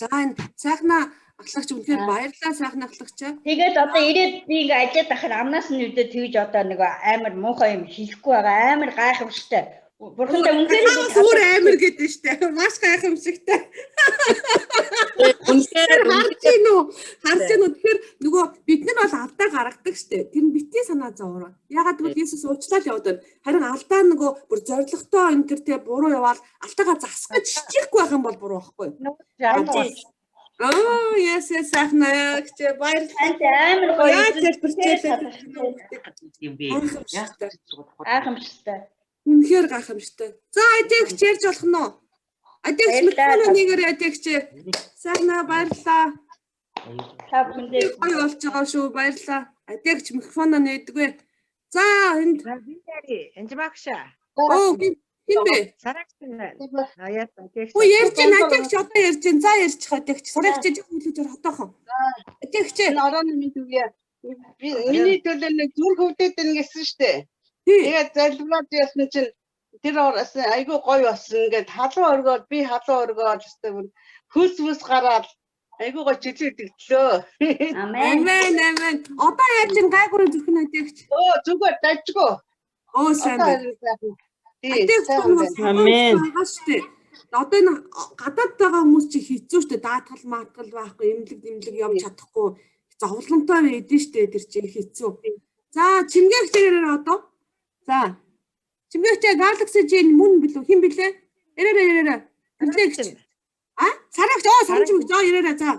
За энэ сайхна ахлагч үнэхээр баярлалаа сайхна ахлагчаа. Тэгээд одоо ирээд би ингээ ажиад ахаар амнаас нь үдээ тэгж одоо нэг амар муухай юм хийхгүй байгаа амар гайхамшигтай. Бурхандаа үнэхээр өөр амар гэдэг нь штэ. Маш гайхамшигтай. Үнэхээр харж гинөө. Тэгэхээр нөгөө бид нар бол алдаа гаргадаг штэ. Тэр нь битгий санаа зовроо. Ягаад гэвэл Иесус уучлал яваад байна. Харин алдаа нөгөө бүр зоригтой энэ төр буруу яваад алдаагаа засгаж шичихгүй байх юм бол буруу байхгүй. Yes сайхна гэж баярлалаа. амар гоё гайхамшигтай. Үнэхээр гайхамшигтай. За адигч ярьж болох нь уу? Адигч микрофон нэгээр адигч. Сайхна баярлалаа. Та бүхэндээ гоё болж байгаа шүү. Баярлалаа. Адигч микрофон нээдгүй. За энд Энжмагша. оо хин бэ? Сарагч байна. Аяат адигч. Оо ярьж байна адигч одоо ярьж байна. За ярьчих адигч. Сарагч жиг хүлээж хотоохон. Адигч энэ орооны минь түгээ. Би миний төлөө нэг зүр хөвдөд байна гэсэн штэ. Тэгээд залбираад ясна чинь тэр ороос айгүй гоё болсон. Ингээд халуун өргөөд би халуун өргөөд өстэй хөөс гараад айгүй гоё жилээд иглөө. амен. Одоо яаж ин гайгүй зүрхэн адигч. Зүгээр дажгүй. Сайн байна. Амен. Одоо энэ гадаад байгаа хүмүүс чи хэцүү штэ даатгал маатгал байхгүй эмнэлэг явж чадахгүй зовлонтой байдэн штэ тэр чи хэцүү. За чимгээгч яраарай одоо. За чимгээгч Galaxy J мөн билүү хэн билээ? Яраарай. Билэгч. Сарагч санамжмэг зоо яраарай за.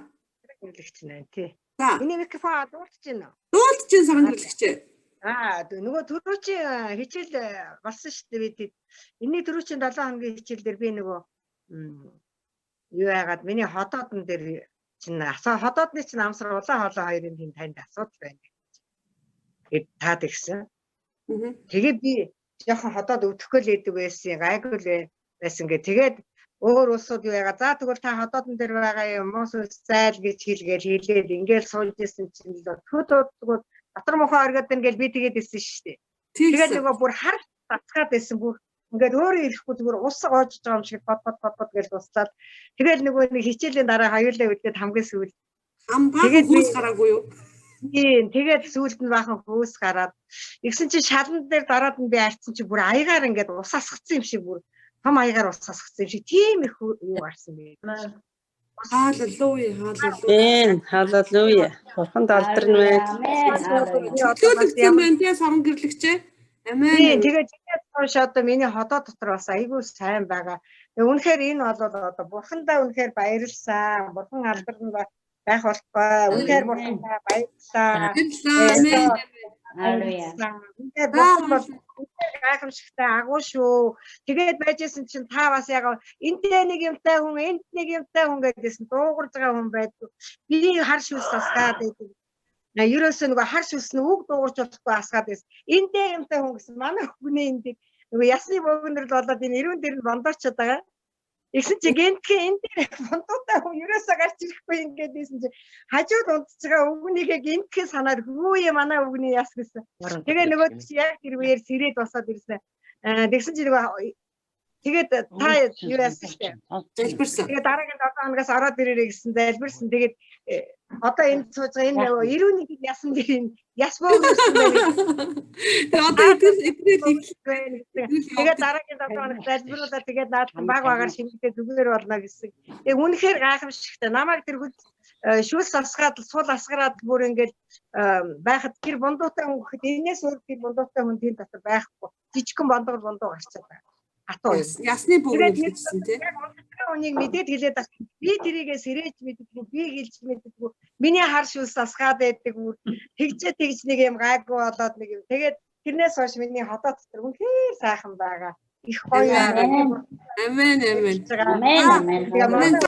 Хэрэглэгч нэ тий. За. Миний микрофон дуулж байна уу? Дуулж чинь санамжлэгч. Нөгөө түрүүчийн хичээл болсон шүү дээ бид. Энэний түрүүчийн 7 хоногийн хичээл дээр би нөгөө юу яагаад миний ходоодн дээр чинь ходоодны чинь амсар улаан хоолой хоёрын тийм танд асуудал байна. Гэт таад гисэн. Тэгээд би жоохон ходоод өвдөхгүй л идэг байсан, гайгүй л байсан гэ. Тэгээд өөр улсууд юу яагаад за тэгвэл та ходоодн дээр байгаа юм уус зайл гэж хэлгээд ингээл сууж исэн чинь л төдөө дотор мохоо оргоод байна гэж би тэгээд ирсэн шүү дээ. Тэгээд нөгөө бүр хар бацгаад байсан бүр ингээд өөрөө ирэхгүй зүгээр ус гоож байгаа юм шиг бод гэж дуслаад тэгээд нөгөө нэг хичээлийн дараа хоёулаа үлдээд хамгийн сүүл тэгээд хөөс гараагүй юу? Тийм тэгээд сүүлд нь баахан хөөс гараад игсэн чинь шалан дээр дараад нь би арцсан чинь бүр аягаар ингээд ус асгацсан юм шиг бүр том аягаар ус асгацсан юм шиг тийм их юу гарсан бэ. Халелуя. Бурхан алдарн байна. Төлөвлөсөн байна тий саран гэрлэгчээ. Амен. Тэгээд хойш одоо миний ходоо дотор бас айгүй сайн байгаа. Үнэхээр энэ бол одоо бурхандаа үнэхээр баярлсан. Бурхан алдарн байх болтугай. Үнэхээр бурхандаа баярлсан. Аллилуйя. Тэгээд бурхан бол гайхамшигтай агуу шүү. Тэгээд байжсэн чинь та бас яг энтэй нэг юмтай хүн, энд нэг юмтай хүн гэдээсэн дуугарж байгаа хүн байдаг. Би хар шүс асгаад байдаг. Ерөөсөө нөгөө хар шүс нь үг дуугарч болохгүй асгаад байсан. Энтэй юмтай хүн гэсэн манай хүний энд нөгөө ясны богинол болоод энэ ирүүн дээр нь бондоорчод байгаа. Игсэн чи гэнтхэн энэ дээр бондоотой хүн ерөөсөө гарч ирэхгүй ингээд ийсэн чи хажууд унтж байгаа үгнийгээ гэнтхэн санаад хөөе манай үгний яс гэсэн. Тэгээ нөгөө чи яг тэрвээр сэрээд босоод ирсэн. Тэгсэн чи нөгөө тэгээд та юу яасан штэ. Залбирсан. Тэгээд дараагийн 7 хоногоос ороод ирээрэй гэсэн залбирсан. Тэгээд одоо энэ цууж байгаа энэ ирүүний ясан дээр энэ яс бөөгсөн байна. Тэгээд одоо итгэл тэгээд дараагийн 7 хоног залбируулаад тэгээд наадхан баг багаар шимэгдээ зүгээр болно гэсэн. Тэгээд үнэхээр гайхамшигтай. Намайг тэр шүүс асгаад сул асгараад бүр ингээд байхад тэр бондуутай хүн гэхэд энэс өөр тэр бондуутай хүн тийм дотор байхгүй. Жижигхэн бондоо гарчаад байна. хатуу юм. Ясны бүгд хэлсэн тий. Үнийг мэдээд хэлээд бас би тэрийгээ сэрэж мэддэггүй, би гэлж мэддэггүй. Миний хар шүлс асгаад байдаг үр. Тэгж нэг юм гайгүй болоод нэг юм. Тэгээд тэрнээс хойш миний хотоо дотор үнэхээр сайхан байгаа. Их гоё. Амен. Амен.